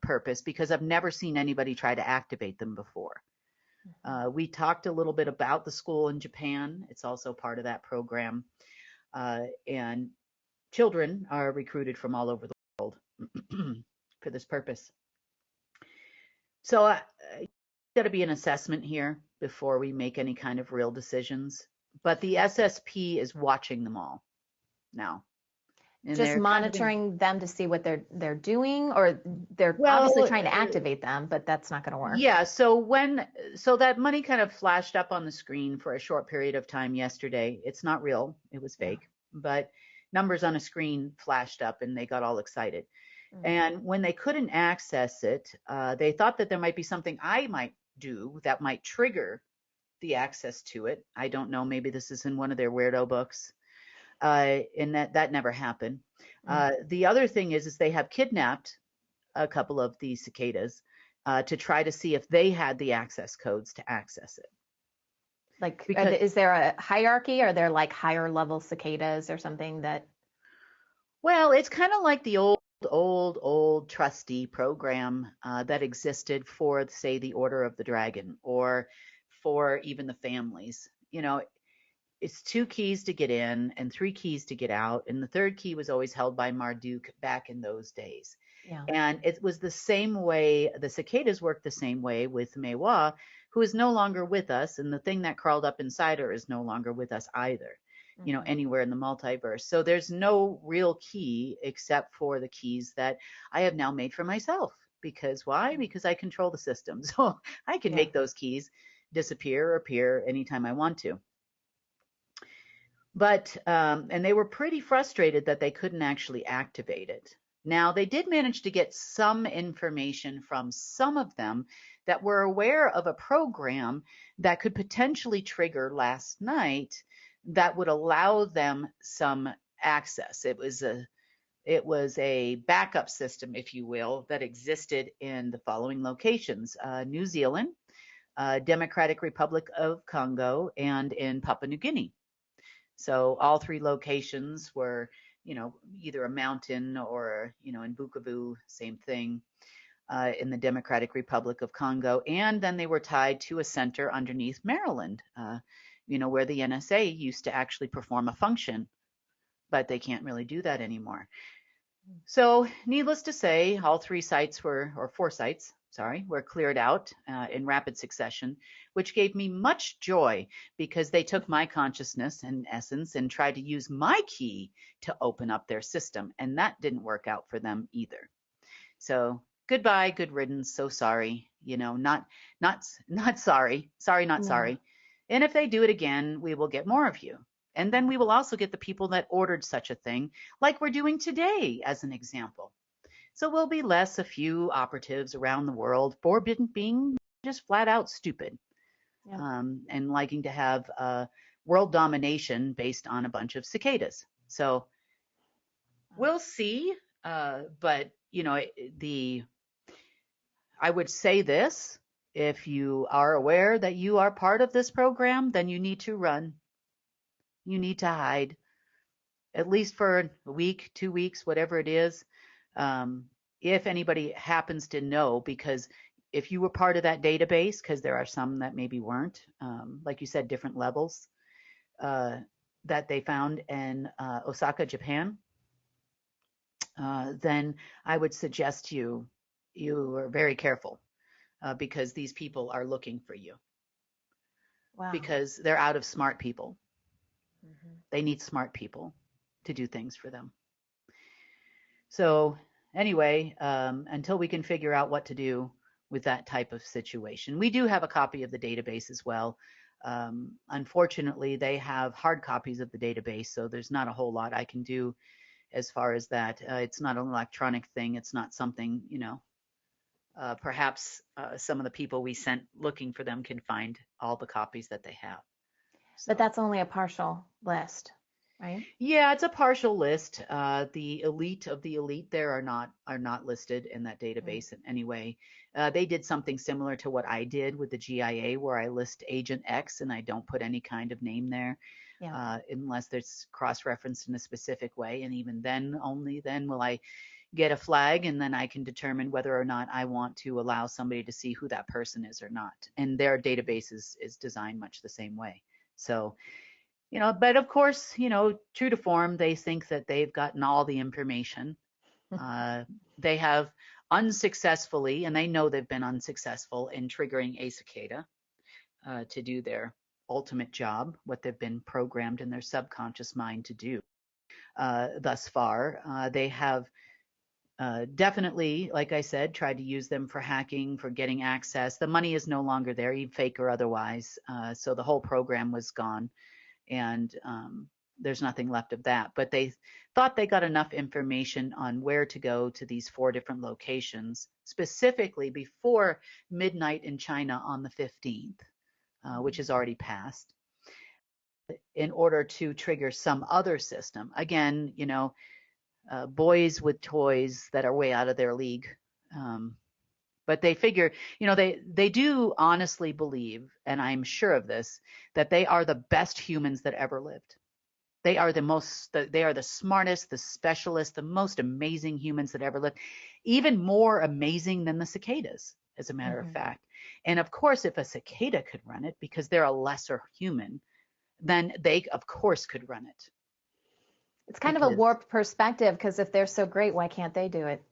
purpose, because I've never seen anybody try to activate them before. We talked a little bit about the school in Japan. It's also part of that program. And children are recruited from all over the world for this purpose. So got to be an assessment here before we make any kind of real decisions. But the SSP is watching them all now. And just monitoring them to see what they're doing, or they're obviously trying to activate them, but that's not going to work. Yeah. So that money kind of flashed up on the screen for a short period of time yesterday. It's not real. It was fake, but numbers on a screen flashed up and they got all excited. And when they couldn't access it, they thought that there might be something I might do that might trigger the access to it. I don't know. Maybe this is in one of their weirdo books. And that never happened. The other thing is they have kidnapped a couple of these cicadas to try to see if they had the access codes to access it. Like, is there a hierarchy? Are there like higher level cicadas or something that? Well, it's kind of like the old trustee program that existed for, say, the Order of the Dragon, or for even the families. It's 2 keys to get in and 3 keys to get out. And the 3rd key was always held by Marduk back in those days. Yeah. And it was the same way, the cicadas worked the same way with Mewa, who is no longer with us. And the thing that crawled up inside her is no longer with us either, anywhere in the multiverse. So there's no real key except for the keys that I have now made for myself. Because why? Because I control the system. So I can make those keys disappear or appear anytime I want to. But, and they were pretty frustrated that they couldn't actually activate it. Now, they did manage to get some information from some of them that were aware of a program that could potentially trigger last night that would allow them some access. It was a backup system, if you will, that existed in the following locations: New Zealand, Democratic Republic of Congo, and in Papua New Guinea. So all 3 locations were, either a mountain or, in Bukavu, same thing, in the Democratic Republic of Congo. And then they were tied to a center underneath Maryland, where the NSA used to actually perform a function, but they can't really do that anymore. So needless to say, all 4 sites were cleared out in rapid succession, which gave me much joy because they took my consciousness, in essence, and tried to use my key to open up their system. And that didn't work out for them either. So goodbye, good riddance. So sorry, not sorry. Sorry, not sorry. And if they do it again, we will get more of you. And then we will also get the people that ordered such a thing, like we're doing today, as an example. So we'll be less a few operatives around the world for being just flat out stupid, and liking to have world domination based on a bunch of cicadas. So we'll see. But I would say this: if you are aware that you are part of this program, then you need to run. You need to hide, at least for a week, 2 weeks, whatever it is. If anybody happens to know, because if you were part of that database, because there are some that maybe weren't, like you said, different levels that they found in Osaka, Japan, then I would suggest you are very careful because these people are looking for you. Wow. Because they're out of smart people. Mm-hmm. They need smart people to do things for them. So anyway, until we can figure out what to do with that type of situation. We do have a copy of the database as well. Unfortunately, they have hard copies of the database, so there's not a whole lot I can do as far as that. It's not an electronic thing. It's not something, perhaps some of the people we sent looking for them can find all the copies that they have. So. But that's only a partial list, right? Yeah, it's a partial list. The elite of the elite there are not listed in that database in any way. They did something similar to what I did with the GIA, where I list Agent X and I don't put any kind of name there, unless there's cross-referenced in a specific way. And even then, only then will I get a flag, and then I can determine whether or not I want to allow somebody to see who that person is or not. And their database is designed much the same way. So, but of course, true to form, they think that they've gotten all the information. They have unsuccessfully, and they know they've been unsuccessful in triggering a cicada to do their ultimate job, what they've been programmed in their subconscious mind to do thus far. They have definitely, like I said, tried to use them for hacking, for getting access. The money is no longer there, even fake or otherwise. So the whole program was gone. And there's nothing left of that. But they thought they got enough information on where to go to these 4 different locations, specifically before midnight in China on the 15th, which has already passed, in order to trigger some other system. Again, boys with toys that are way out of their league. But they figure, they do honestly believe, and I'm sure of this, that they are the best humans that ever lived. They are they are the smartest, the specialists, the most amazing humans that ever lived, even more amazing than the cicadas, as a matter of fact. And of course, if a cicada could run it, because they're a lesser human, then they, of course, could run it. It's kind of a warped perspective, because if they're so great, why can't they do it?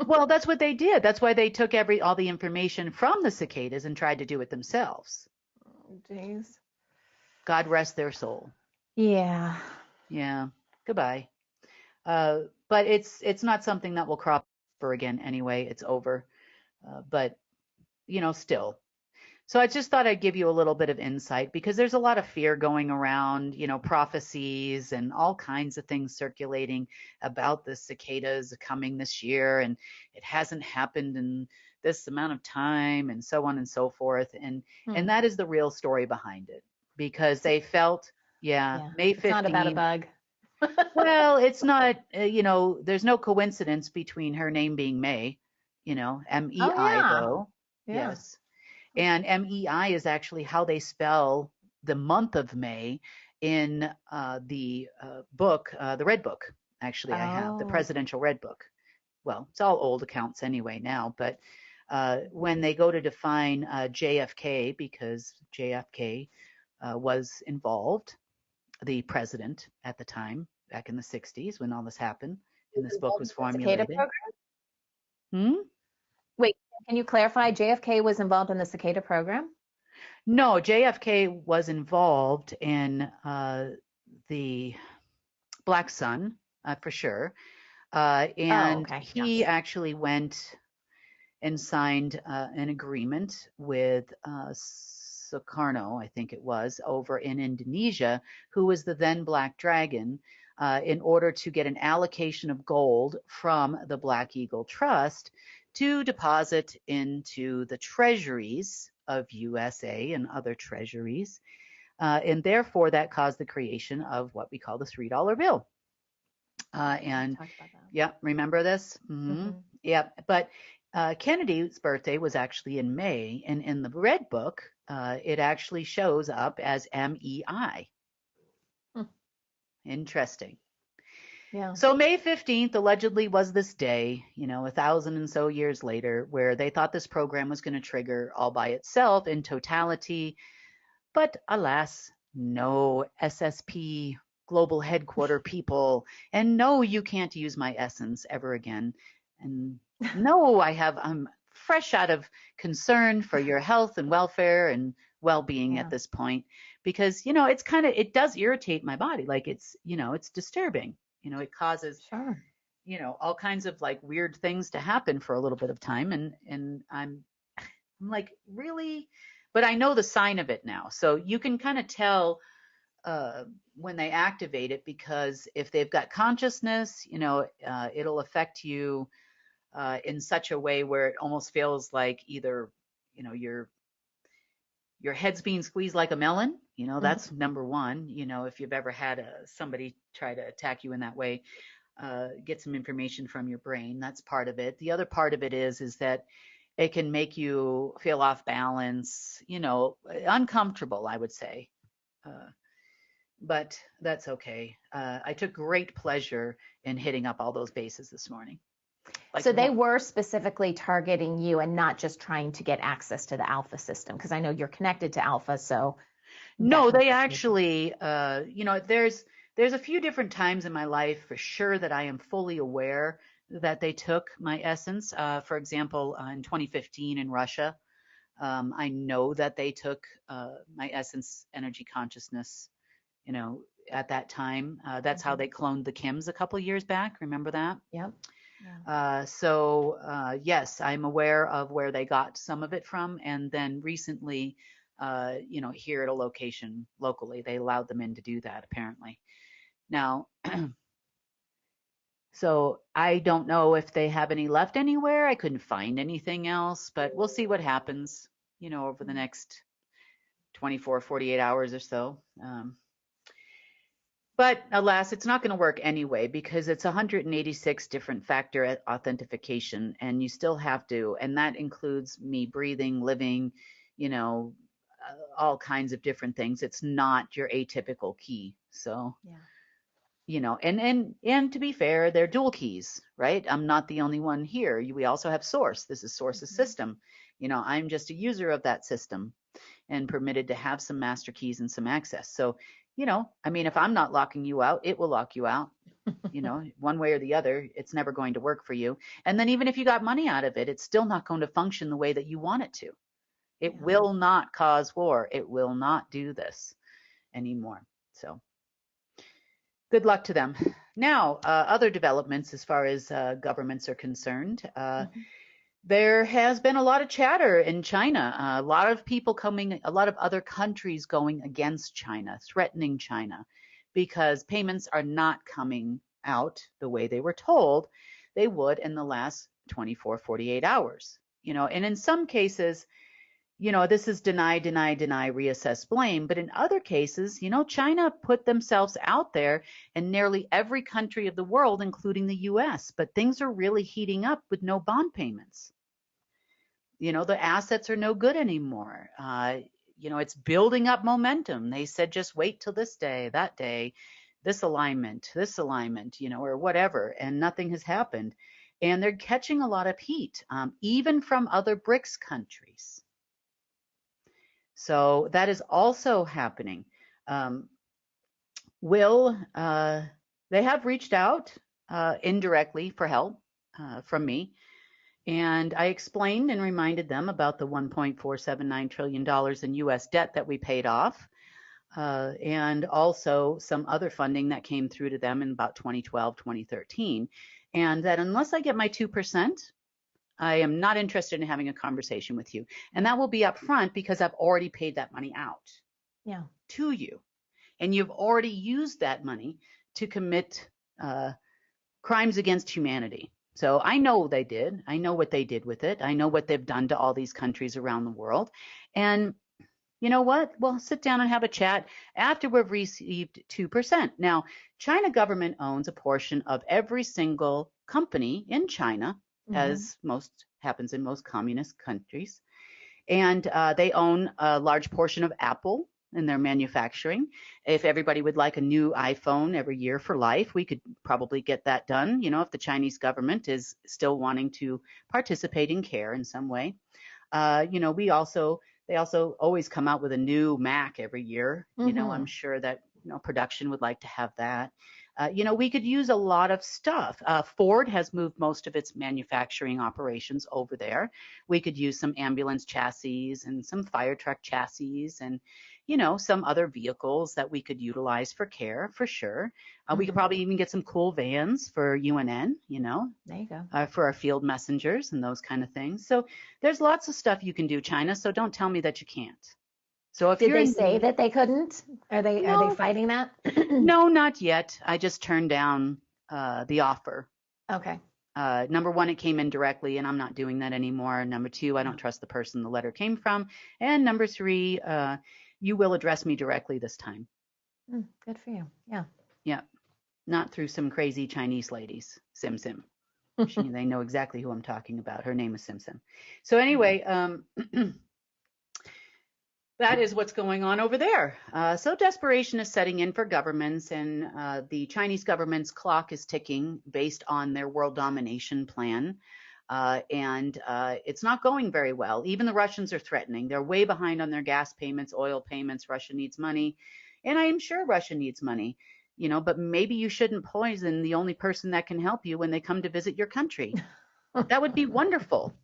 Well, that's what they did. That's why they took all the information from the cicadas and tried to do it themselves. Oh, jeez. God rest their soul. Yeah. Yeah. Goodbye. But it's not something that will crop up again anyway. It's over. But still. So I just thought I'd give you a little bit of insight, because there's a lot of fear going around, prophecies and all kinds of things circulating about the cicadas coming this year, and it hasn't happened in this amount of time, and so on and so forth. And that is the real story behind it, because they felt, May 15th. It's not about a bug. Well, it's not, there's no coincidence between her name being May, M-E-I though. Yeah. Yes. And MEI is actually how they spell the month of May in the book, the Red Book. Actually, I have the Presidential Red Book. Well, it's all old accounts anyway now, but when they go to define JFK, because JFK was involved, the president at the time, back in the 60s when all this happened, and this book was formulated. Wait, can you clarify? JFK was involved in the cicada program? No, JFK was involved in the Black Sun, for sure. And he actually went and signed an agreement with Sukarno, I think it was, over in Indonesia, who was the then Black Dragon, in order to get an allocation of gold from the Black Eagle Trust to deposit into the treasuries of USA and other treasuries. And therefore, that caused the creation of what we call the $3 bill. Remember this? Mm-hmm. Yeah, but Kennedy's birthday was actually in May, and in the Red Book, it actually shows up as MEI. Interesting. Yeah. So May 15th allegedly was this day, 1,000 and so years later, where they thought this program was going to trigger all by itself in totality. But alas, no, SSP global headquarter people, and no, you can't use my essence ever again. And no, I'm fresh out of concern for your health and welfare and well-being at this point, because, it does irritate my body. Like it's disturbing. It causes, all kinds of like weird things to happen for a little bit of time. And I'm like, really? But I know the sign of it now. So you can kind of tell when they activate it, because if they've got consciousness, it'll affect you in such a way where it almost feels like either, your head's being squeezed like a melon. That's number one. If you've ever had somebody try to attack you in that way, get some information from your brain. That's part of it. The other part of it is that it can make you feel off balance, uncomfortable, I would say. But that's okay. I took great pleasure in hitting up all those bases this morning. So they were specifically targeting you and not just trying to get access to the Alpha system, because I know you're connected to Alpha. So no, they actually, there's a few different times in my life for sure that I am fully aware that they took my essence. For example, in 2015 in Russia, I know that they took my essence, energy, consciousness, at that time. That's how they cloned the Kims a couple years back. Remember that? Yep. Yes, I'm aware of where they got some of it from. And then recently, here at a location locally, they allowed them in to do that, apparently. Now, so I don't know if they have any left anywhere. I couldn't find anything else, but we'll see what happens, over the next 24, 48 hours or so. But alas, it's not going to work anyway, because it's 186 different factor authentication, and you still have to, and that includes me breathing, living, all kinds of different things. It's not your atypical key. So, and to be fair, they're dual keys, right? I'm not the only one here. We also have Source. This is Source's system. I'm just a user of that system and permitted to have some master keys and some access. So, if I'm not locking you out, it will lock you out, one way or the other. It's never going to work for you. And then even if you got money out of it, it's still not going to function the way that you want it to. It will not cause war. It will not do this anymore. So good luck to them. Now, other developments as far as governments are concerned. There has been a lot of chatter in China, a lot of people coming, a lot of other countries going against China, threatening China, because payments are not coming out the way they were told they would in the last 24, 48 hours. And in some cases, this is deny, reassess, blame. But in other cases, China put themselves out there in nearly every country of the world, including the US. But things are really heating up with no bond payments. The assets are no good anymore. It's building up momentum. They said, just wait till this day, that day, this alignment, or whatever. And nothing has happened. And they're catching a lot of heat, even from other BRICS countries. So that is also happening. They have reached out indirectly for help from me. And I explained and reminded them about the $1.479 trillion in U.S. debt that we paid off, and also some other funding that came through to them in about 2012, 2013, and that unless I get my 2%, I am not interested in having a conversation with you. And that will be up front, because I've already paid that money out to you. And you've already used that money to commit crimes against humanity. So I know they did. I know what they did with it. I know what they've done to all these countries around the world. And you know what? We'll sit down and have a chat after we've received 2%. Now, China government owns a portion of every single company in China, as most happens in most communist countries. And they own a large portion of Apple. in their manufacturing. If everybody would like a new iPhone every year for life, we could probably get that done, if the Chinese government is still wanting to participate in care in some way. They also always come out with a new Mac every year. I'm sure that, production would like to have that. We could use a lot of stuff. Ford has moved most of its manufacturing operations over there. We could use some ambulance chassis and some fire truck chassis and, some other vehicles that we could utilize for care, for sure. We could probably even get some cool vans for UNN, There you go. for our field messengers and those kind of things. So there's lots of stuff you can do, China, so don't tell me that you can't. So if Did they say that they couldn't? Are they fighting that? No, not yet. I just turned down the offer. Okay. Number one, it came in directly, and I'm not doing that anymore. Number two, I don't trust the person the letter came from. And number three, you will address me directly this time. Good for you. Yeah. Yeah. Not through some crazy Chinese ladies. Sim Sim. They know exactly who I'm talking about. Her name is Sim Sim. So anyway, that is what's going on over there. So desperation is setting in for governments, and the Chinese government's clock is ticking based on their world domination plan. And it's not going very well. Even the Russians are threatening. They're way behind on their gas payments, oil payments. Russia needs money. And I am sure Russia needs money, but maybe you shouldn't poison the only person that can help you when they come to visit your country. That would be wonderful.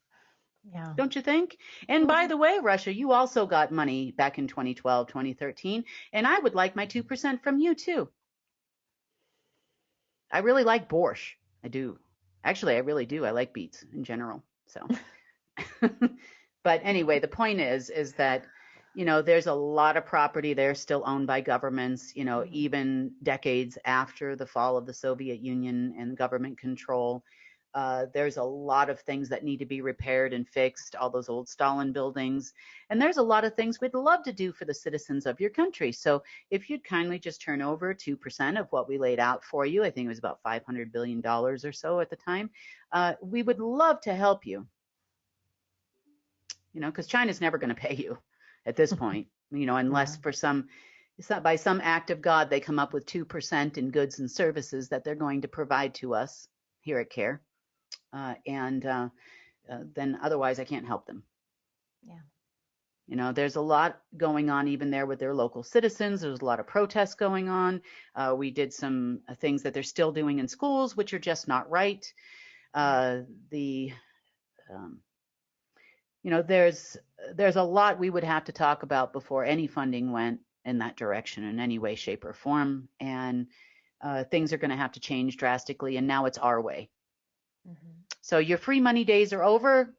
Yeah. Don't you think? And by the way, Russia, you also got money back in 2012, 2013, and I would like my 2% from you too. I really like borscht. I do. Actually, I really do. I like beets in general. So, but anyway, the point is that, there's a lot of property there still owned by governments, even decades after the fall of the Soviet Union and government control. There's a lot of things that need to be repaired and fixed, all those old Stalin buildings. And there's a lot of things we'd love to do for the citizens of your country. So if you'd kindly just turn over 2% of what we laid out for you, I think it was about $500 billion or so at the time, we would love to help you. Because China's never going to pay you at this point, unless by some act of God, they come up with 2% in goods and services that they're going to provide to us here at CARE. Then otherwise I can't help them. Yeah. There's a lot going on even there with their local citizens. There's a lot of protests going on. We did some things that they're still doing in schools, which are just not right. There's a lot we would have to talk about before any funding went in that direction in any way, shape, or form. And things are going to have to change drastically. And now it's our way. So your free money days are over.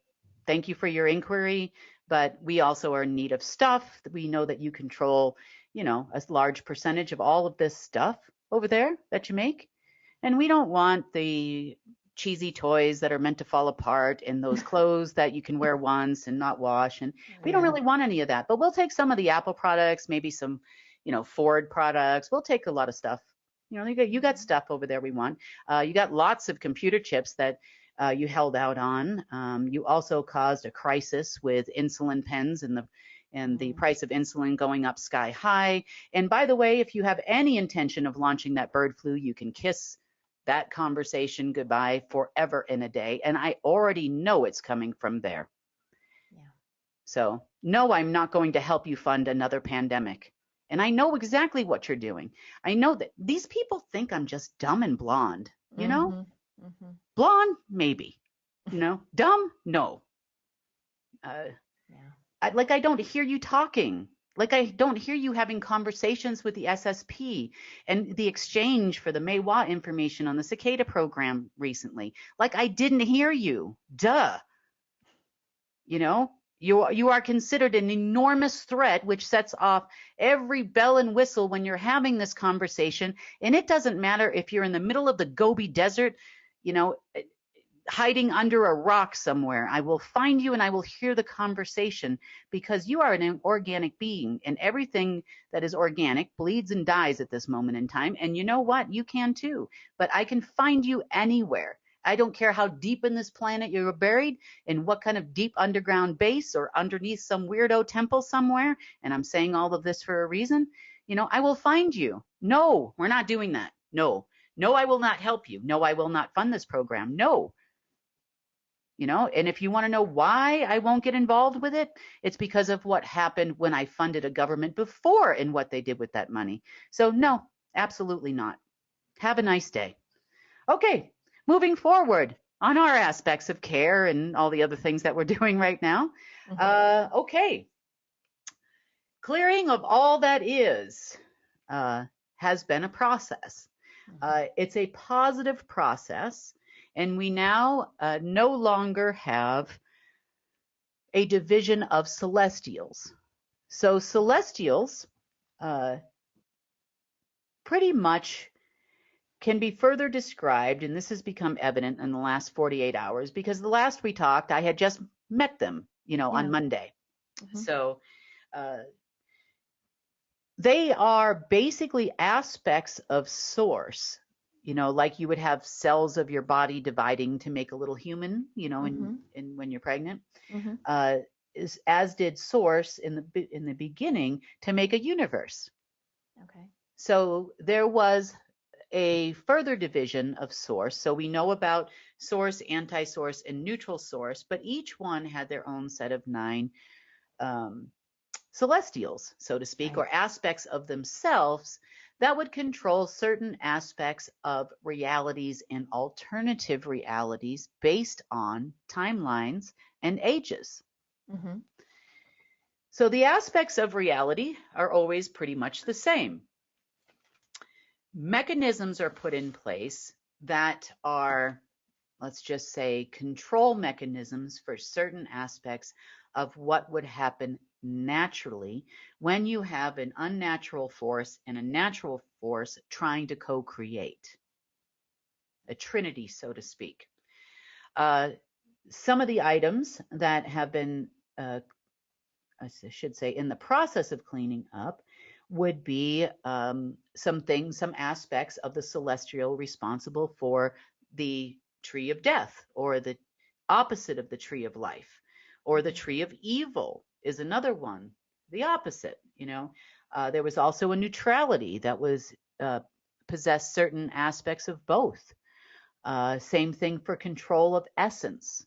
Thank you for your inquiry, but we also are in need of stuff. We know that you control, a large percentage of all of this stuff over there that you make. And we don't want the cheesy toys that are meant to fall apart and those clothes that you can wear once and not wash. And we don't really want any of that, but we'll take some of the Apple products, maybe some, Ford products. We'll take a lot of stuff. You got stuff over there we want. You got lots of computer chips that you held out on. You also caused a crisis with insulin pens and the price of insulin going up sky high. And by the way, if you have any intention of launching that bird flu, you can kiss that conversation goodbye forever and a day. And I already know it's coming from there. Yeah. So no, I'm not going to help you fund another pandemic. And I know exactly what you're doing. I know that these people think I'm just dumb and blonde, Blonde, maybe, dumb, no. I don't hear you talking. Like I don't hear you having conversations with the SSP and the exchange for the Maywa information on the cicada program recently. Like I didn't hear you. Duh. You are considered an enormous threat, which sets off every bell and whistle when you're having this conversation. And it doesn't matter if you're in the middle of the Gobi Desert, hiding under a rock somewhere. I will find you and I will hear the conversation because you are an organic being and everything that is organic bleeds and dies at this moment in time. And you know what? You can too. But I can find you anywhere. I don't care how deep in this planet you're buried, in what kind of deep underground base or underneath some weirdo temple somewhere, and I'm saying all of this for a reason, I will find you. No, we're not doing that. No, I will not help you. No, I will not fund this program. No. And if you want to know why I won't get involved with it, it's because of what happened when I funded a government before and what they did with that money. So no, absolutely not. Have a nice day. Okay, moving forward on our aspects of care and all the other things that we're doing right now. Okay. Clearing of all that is has been a process. It's a positive process. And we now no longer have a division of celestials. So celestials pretty much can be further described, and this has become evident in the last 48 hours, because the last we talked, I had just met them, on Monday. So they are basically aspects of source. Like you would have cells of your body dividing to make a little human, in when you're pregnant, as did source in the beginning to make a universe. Okay. So there was a further division of source. So we know about source, anti-source, and neutral source, but each one had their own set of 9 celestials, so to speak, or aspects of themselves that would control certain aspects of realities and alternative realities based on timelines and ages. So the aspects of reality are always pretty much the same. Mechanisms are put in place that are, let's just say, control mechanisms for certain aspects of what would happen naturally when you have an unnatural force and a natural force trying to co-create. A trinity, so to speak. Some of the items that have been, I should say, in the process of cleaning up would be some aspects of the celestial responsible for the tree of death, or the opposite of the tree of life, or the tree of evil is another one, the opposite. There was also a neutrality that was possessed certain aspects of both. Same thing for control of essence.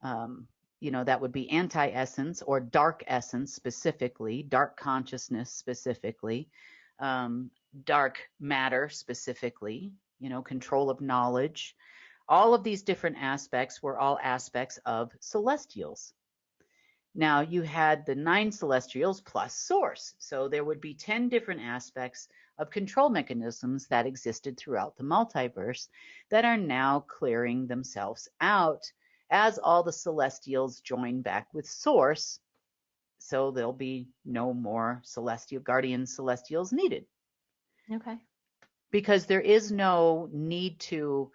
That would be anti-essence or dark essence specifically, dark consciousness specifically, dark matter specifically, control of knowledge. All of these different aspects were all aspects of celestials. Now you had the 9 celestials plus source. So there would be 10 different aspects of control mechanisms that existed throughout the multiverse that are now clearing themselves out as all the celestials join back with source. So there'll be no more guardian celestials needed. Okay. Because there is no need to,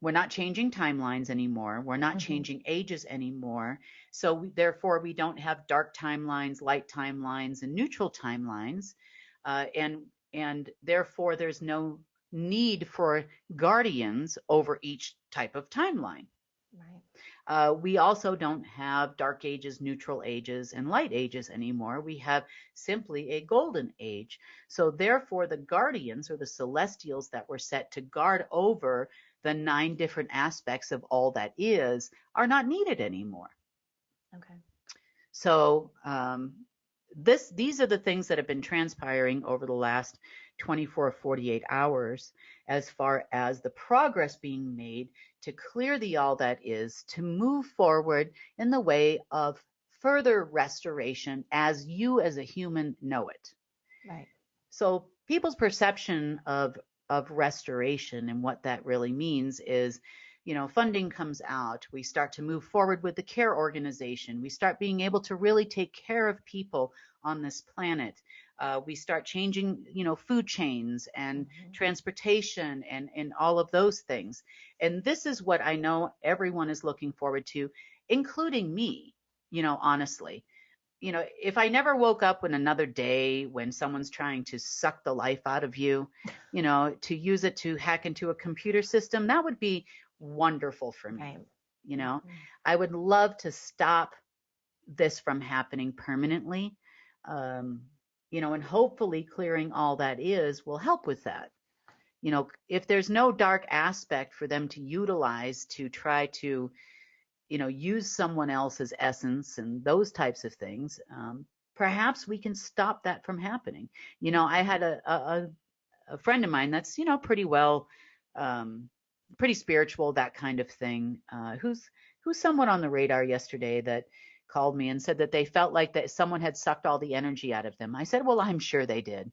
we're not changing timelines anymore. We're not changing ages anymore. So therefore, we don't have dark timelines, light timelines, and neutral timelines. And therefore, there's no need for guardians over each type of timeline. Right. We also don't have dark ages, neutral ages, and light ages anymore. We have simply a golden age. So therefore, the guardians, or the celestials that were set to guard over the 9 different aspects of all that is, are not needed anymore. Okay. So these are the things that have been transpiring over the last 24, 48 hours as far as the progress being made to clear the all that is, to move forward in the way of further restoration as you as a human know it. Right. So people's perception of restoration and what that really means is, funding comes out. We start to move forward with the care organization. We start being able to really take care of people on this planet. We start changing, food chains and transportation and all of those things. And this is what I know everyone is looking forward to, including me, honestly. if I never woke up in another day when someone's trying to suck the life out of you, to use it to hack into a computer system, that would be wonderful for me. Right. I would love to stop this from happening permanently. And hopefully clearing all that will help with that. If there's no dark aspect for them to utilize to try to use someone else's essence and those types of things, perhaps we can stop that from happening. I had a friend of mine that's, pretty well, pretty spiritual, that kind of thing, who's somewhat on the radar yesterday, that called me and said that they felt like that someone had sucked all the energy out of them. I said, well, I'm sure they did,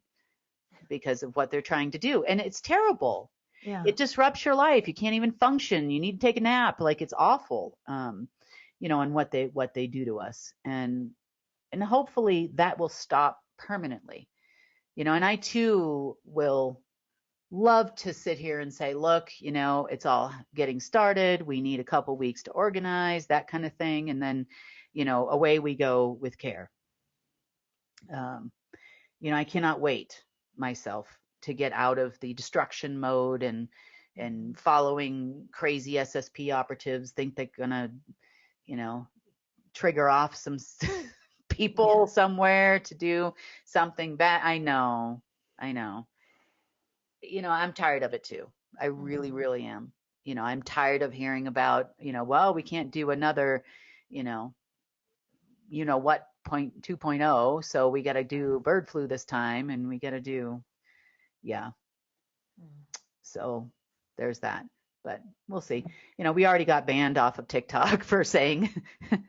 because of what they're trying to do. And it's terrible. Yeah. It disrupts your life. You can't even function. You need to take a nap. Like, it's awful, and what they do to us. And hopefully that will stop permanently, and I too will love to sit here and say, look, it's all getting started. We need a couple weeks to organize, that kind of thing. And then, away we go with care. I cannot wait myself to get out of the destruction mode and following crazy SSP operatives, think they're gonna, trigger off some people somewhere to do something bad. I know. I'm tired of it too. I really, really am. I'm tired of hearing about, well, we can't do another, what 2.0. So we got to do bird flu this time, and we got to do, So there's that, but we'll see. We already got banned off of TikTok for saying things.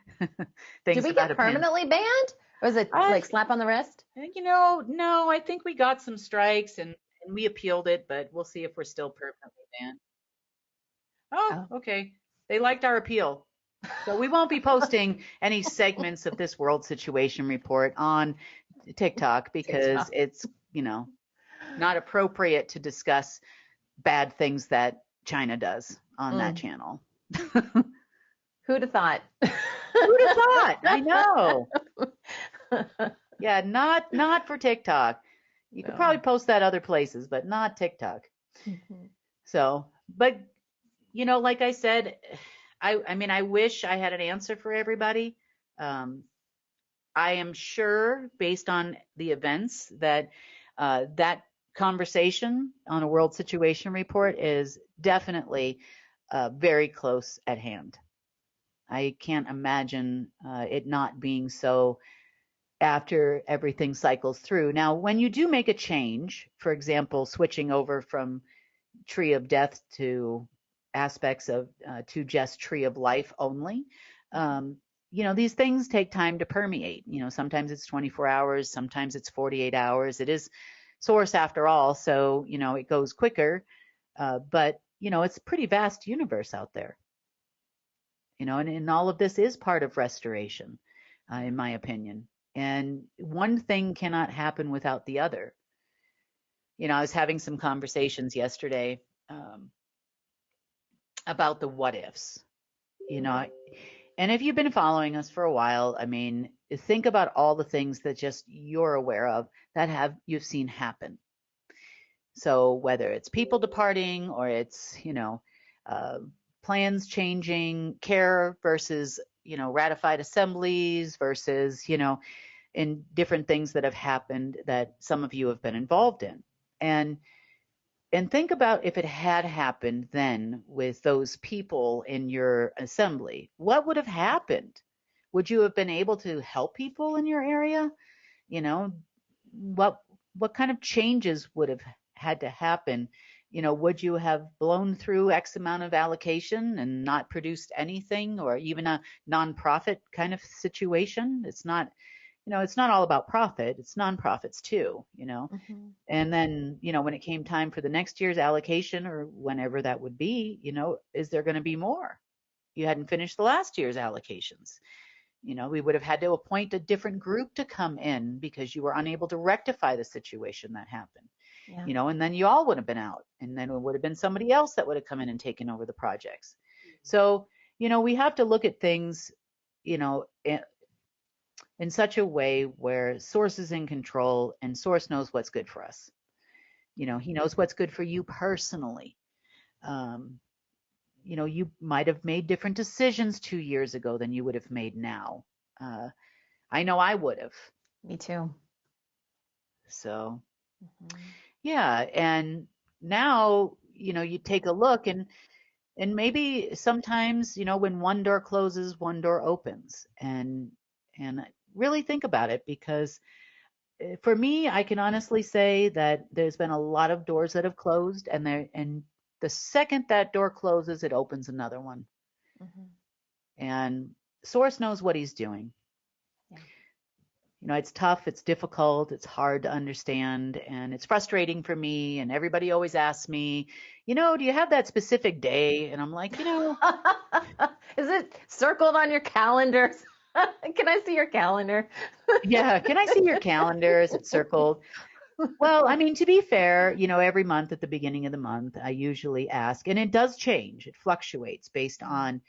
Did we get permanently banned? Or was it like slap on the wrist? No, I think we got some strikes and we appealed it, but we'll see if we're still permanently banned. Oh, okay. They liked our appeal. So we won't be posting any segments of this World Situation Report on TikTok because it's, not appropriate to discuss bad things that China does on that channel. Who'd have thought? Who'd have thought? I know. Yeah, not for TikTok. You could probably post that other places, but not TikTok. So, but, like I said, I wish I had an answer for everybody. I am sure, based on the events, that that conversation on a World Situation Report is definitely very close at hand. I can't imagine it not being so after everything cycles through. Now, when you do make a change, for example, switching over from Tree of Death to aspects of to just Tree of Life only, these things take time to permeate. Sometimes it's 24 hours, sometimes it's 48 hours. It is Source after all, so it goes quicker, but it's a pretty vast universe out there, and all of this is part of restoration, in my opinion, and one thing cannot happen without the other. I was having some conversations yesterday about the what ifs, and if you've been following us for a while, think about all the things that just you're aware of that you've seen happen. So whether it's people departing or it's, plans changing, care versus, ratified assemblies versus, in different things that have happened that some of you have been involved in. And think about if it had happened then with those people in your assembly, what would have happened? Would you have been able to help people in your area? What kind of changes would have had to happen? Would you have blown through X amount of allocation and not produced anything, or even a nonprofit kind of situation? It's not, it's not all about profit. It's nonprofits too, And then, when it came time for the next year's allocation or whenever that would be, is there going to be more? You hadn't finished the last year's allocations. We would have had to appoint a different group to come in because you were unable to rectify the situation that happened, and then you all would have been out, and then it would have been somebody else that would have come in and taken over the projects. So, we have to look at things, in such a way where Source is in control and Source knows what's good for us. You know, he knows what's good for you personally. You know, you might have made different decisions 2 years ago than you would have made now. I know I would have. Me too. So, yeah. And now, you know, you take a look and maybe sometimes, you know, when one door closes, one door opens, and really think about it, because for me, I can honestly say that there's been a lot of doors that have closed, and the second that door closes, it opens another one. And Source knows what he's doing. Yeah. You know, it's tough, it's difficult, it's hard to understand, and it's frustrating for me. And everybody always asks me, you know, do you have that specific day? And I'm like, you know. Is it circled on your calendars? Can I see your calendar? Yeah, can I see your calendar? Is it circled? Well, I mean, to be fair, you know, every month at the beginning of the month, I usually ask, and it does change. It fluctuates based on,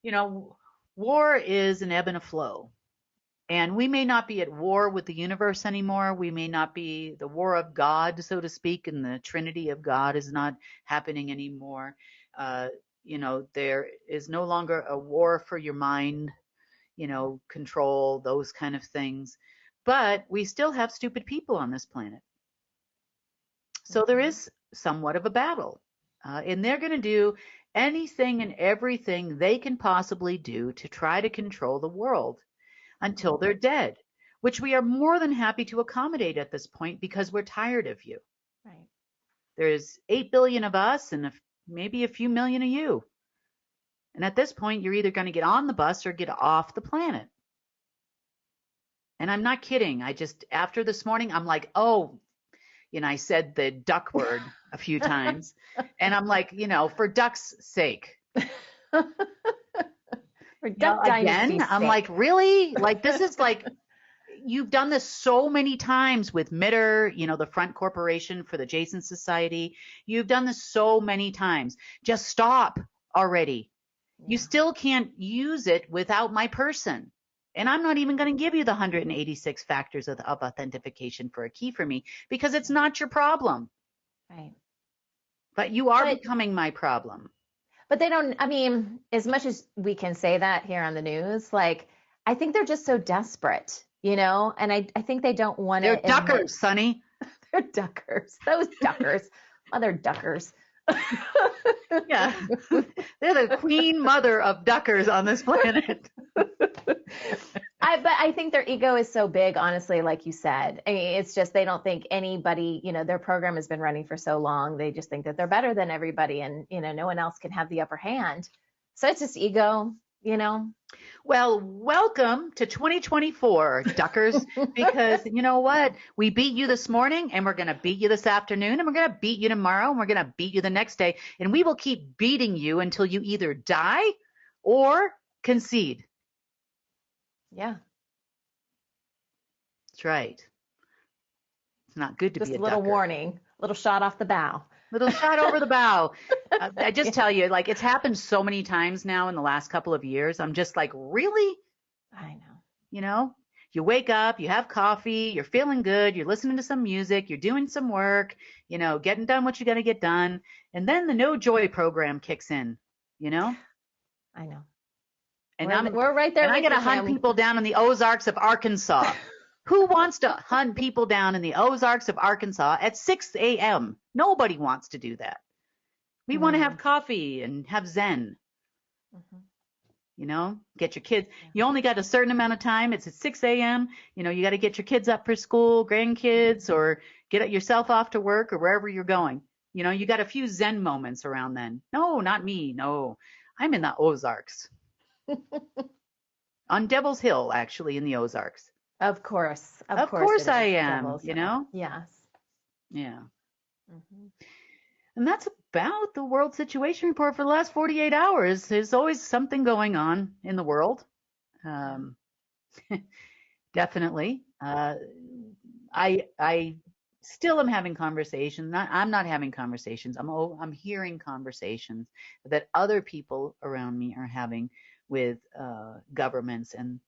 you know, war is an ebb and a flow. And we may not be at war with the universe anymore. We may not be the war of God, so to speak, and the Trinity of God is not happening anymore. You know, there is no longer a war for your mind, you know, control, those kind of things. But we still have stupid people on this planet. So there is somewhat of a battle. And they're going to do anything and everything they can possibly do to try to control the world until they're dead, which we are more than happy to accommodate at this point because we're tired of you. Right. There's 8 billion of us and maybe a few million of you. And at this point, you're either going to get on the bus or get off the planet. And I'm not kidding. After this morning, I'm like, oh, you know, I said the duck word a few times. And I'm like, you know, for duck's sake. For duck again, I'm sake. like, really? Like, this is like, you've done this so many times with Mitter, you know, the front corporation for the Jason Society. You've done this so many times. Just stop already. Yeah. You still can't use it without my person. And I'm not even going to give you the 186 factors of authentication for a key for me because it's not your problem. Right. But you are becoming my problem. But they don't, I mean, as much as we can say that here on the news, like, I think they're just so desperate, you know, and I think they don't want to. They're duckers, Sonny. They're duckers. Those duckers. Mother duckers. Yeah. They're the queen mother of duckers on this planet. But I think their ego is so big, honestly, like you said. I mean, it's just they don't think anybody, you know, their program has been running for so long. They just think that they're better than everybody and, you know, no one else can have the upper hand. So it's just ego, you know. Well, welcome to 2024, duckers, because you know what? We beat you this morning and we're going to beat you this afternoon and we're going to beat you tomorrow and we're going to beat you the next day. And we will keep beating you until you either die or concede. Yeah. That's right. It's not good to just be a little ducker. Warning, little shot off the bow. Little shot over the bow. I just tell you, like, it's happened so many times now in the last couple of years. I'm just like, really? I know. You know, you wake up, you have coffee, you're feeling good, you're listening to some music, you're doing some work, you know, getting done what you got to get done. And then the no joy program kicks in, you know? I know. And we're right there. And I got to hunt people down in the Ozarks of Arkansas. Who wants to hunt people down in the Ozarks of Arkansas at 6 a.m.? Nobody wants to do that. We want to have coffee and have Zen. You know, get your kids. You only got a certain amount of time. It's at 6 a.m. You know, you got to get your kids up for school, grandkids, or get yourself off to work or wherever you're going. You know, you got a few Zen moments around then. No, not me. No, I'm in the Ozarks. On Devil's Hill, actually, in the Ozarks. Of course I am, you know? Yes. Yeah. And that's about the world situation report for the last 48 hours. There's always something going on in the world. Definitely. I still am having conversations. I'm not having conversations. I'm hearing conversations that other people around me are having with governments, and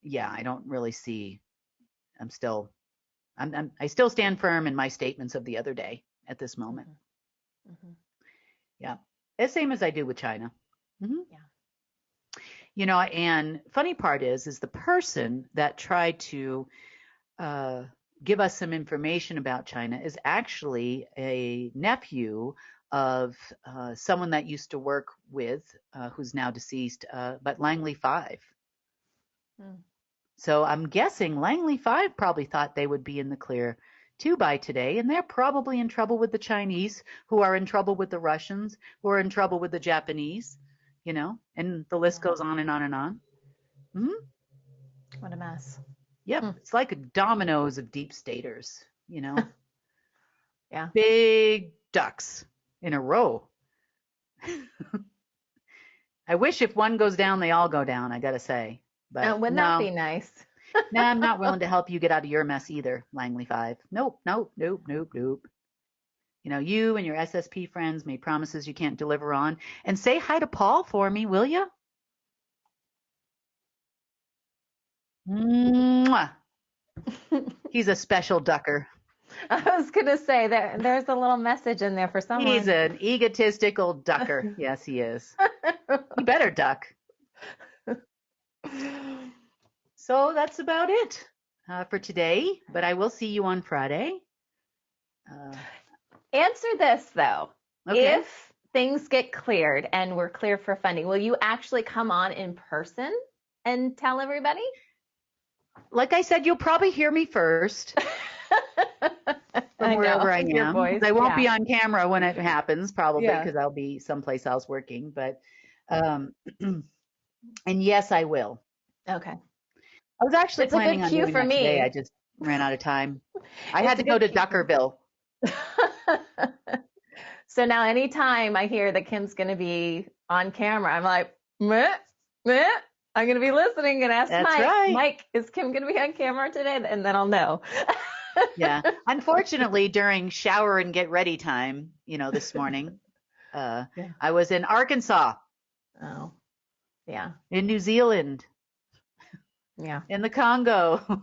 yeah, I don't really see. I still stand firm in my statements of the other day at this moment. Mm-hmm. Yeah, the same as I do with China. Yeah. You know, and funny part is the person that tried to give us some information about China is actually a nephew of someone that used to work with, who's now deceased, but Langley 5. So I'm guessing Langley 5 probably thought they would be in the clear too by today, and they're probably in trouble with the Chinese, who are in trouble with the Russians, who are in trouble with the Japanese, you know, and the list goes on and on and on. What a mess. Yep, it's like a dominoes of deep staters, you know. Yeah. Big ducks in a row. I wish if one goes down, they all go down, I gotta say. But wouldn't that be nice? No, I'm not willing to help you get out of your mess either, Langley 5. Nope. You know, you and your SSP friends made promises you can't deliver on. And say hi to Paul for me, will you? Mwah. He's a special ducker. I was going to say, there's a little message in there for someone. He's an egotistical ducker. Yes, he is. You better duck. So that's about it for today, but I will see you on Friday. Answer this, though. Okay. If things get cleared and we're clear for funding, will you actually come on in person and tell everybody? Like I said, you'll probably hear me first. From wherever I am. I won't be on camera when it happens, probably, because I'll be someplace else working. But, and yes, I will. Okay. I was actually planning on doing that today. I just ran out of time. I had to go to Duckerville. So now anytime I hear that Kim's going to be on camera, I'm like, meh, meh. I'm going to be listening and ask Mike, right. Mike, is Kim going to be on camera today? And then I'll know. Yeah. Unfortunately, during shower and get ready time, you know, this morning, I was in Arkansas. Oh, yeah. In New Zealand. Yeah. In the Congo.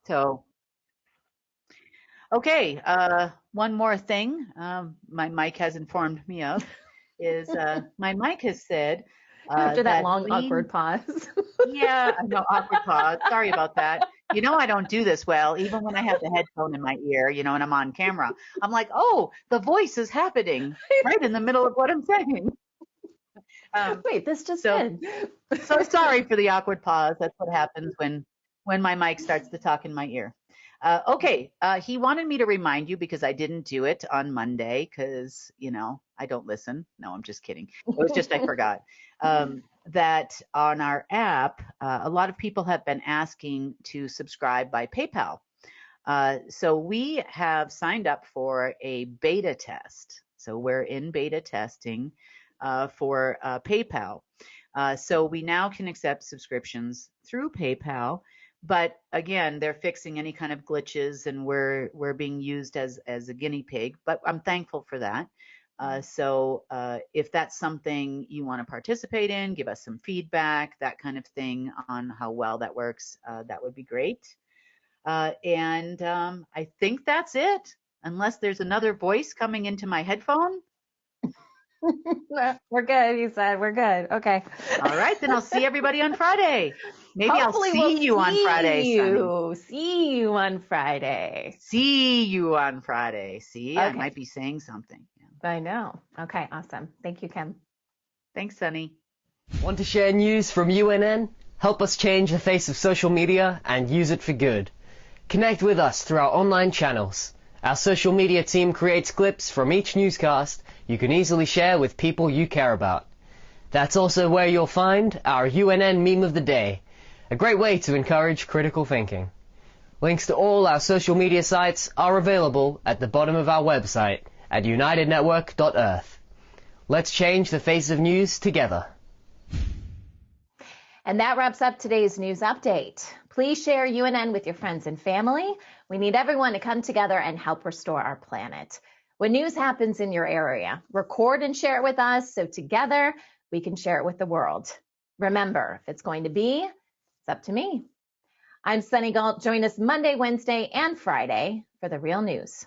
So, okay. One more thing my mic has informed me of is my mic has said after that long awkward pause. Yeah, I know, awkward pause. Sorry about that. You know, I don't do this well, even when I have the headphone in my ear, you know, and I'm on camera. I'm like, oh, the voice is happening right in the middle of what I'm saying. Wait, this just did. So sorry for the awkward pause. That's what happens when my mic starts to talk in my ear. Okay, he wanted me to remind you because I didn't do it on Monday because, you know, I don't listen. No, I'm just kidding. It was just I forgot. That on our app, a lot of people have been asking to subscribe by PayPal. So we have signed up for a beta test. So we're in beta testing for PayPal. So we now can accept subscriptions through PayPal. But again, they're fixing any kind of glitches, and we're being used as a guinea pig. But I'm thankful for that. So if that's something you want to participate in, give us some feedback, that kind of thing on how well that works, that would be great. And I think that's it, unless there's another voice coming into my headphone. We're good, he said. We're good. Okay. All right, then I'll see everybody on Friday. Maybe Hopefully I'll see you on Friday. See you on Friday. See you on Friday. See, okay. I might be saying something. Yeah. I know. Okay, awesome. Thank you, Kim. Thanks, Sunny. Want to share news from UNN? Help us change the face of social media and use it for good. Connect with us through our online channels. Our social media team creates clips from each newscast you can easily share with people you care about. That's also where you'll find our UNN Meme of the Day, a great way to encourage critical thinking. Links to all our social media sites are available at the bottom of our website at unitednetwork.earth. Let's change the face of news together. And that wraps up today's news update. Please share UNN with your friends and family. We need everyone to come together and help restore our planet. When news happens in your area, record and share it with us so together we can share it with the world. Remember, if it's going to be, it's up to me. I'm Sunny Galt. Join us Monday, Wednesday, and Friday for the real news.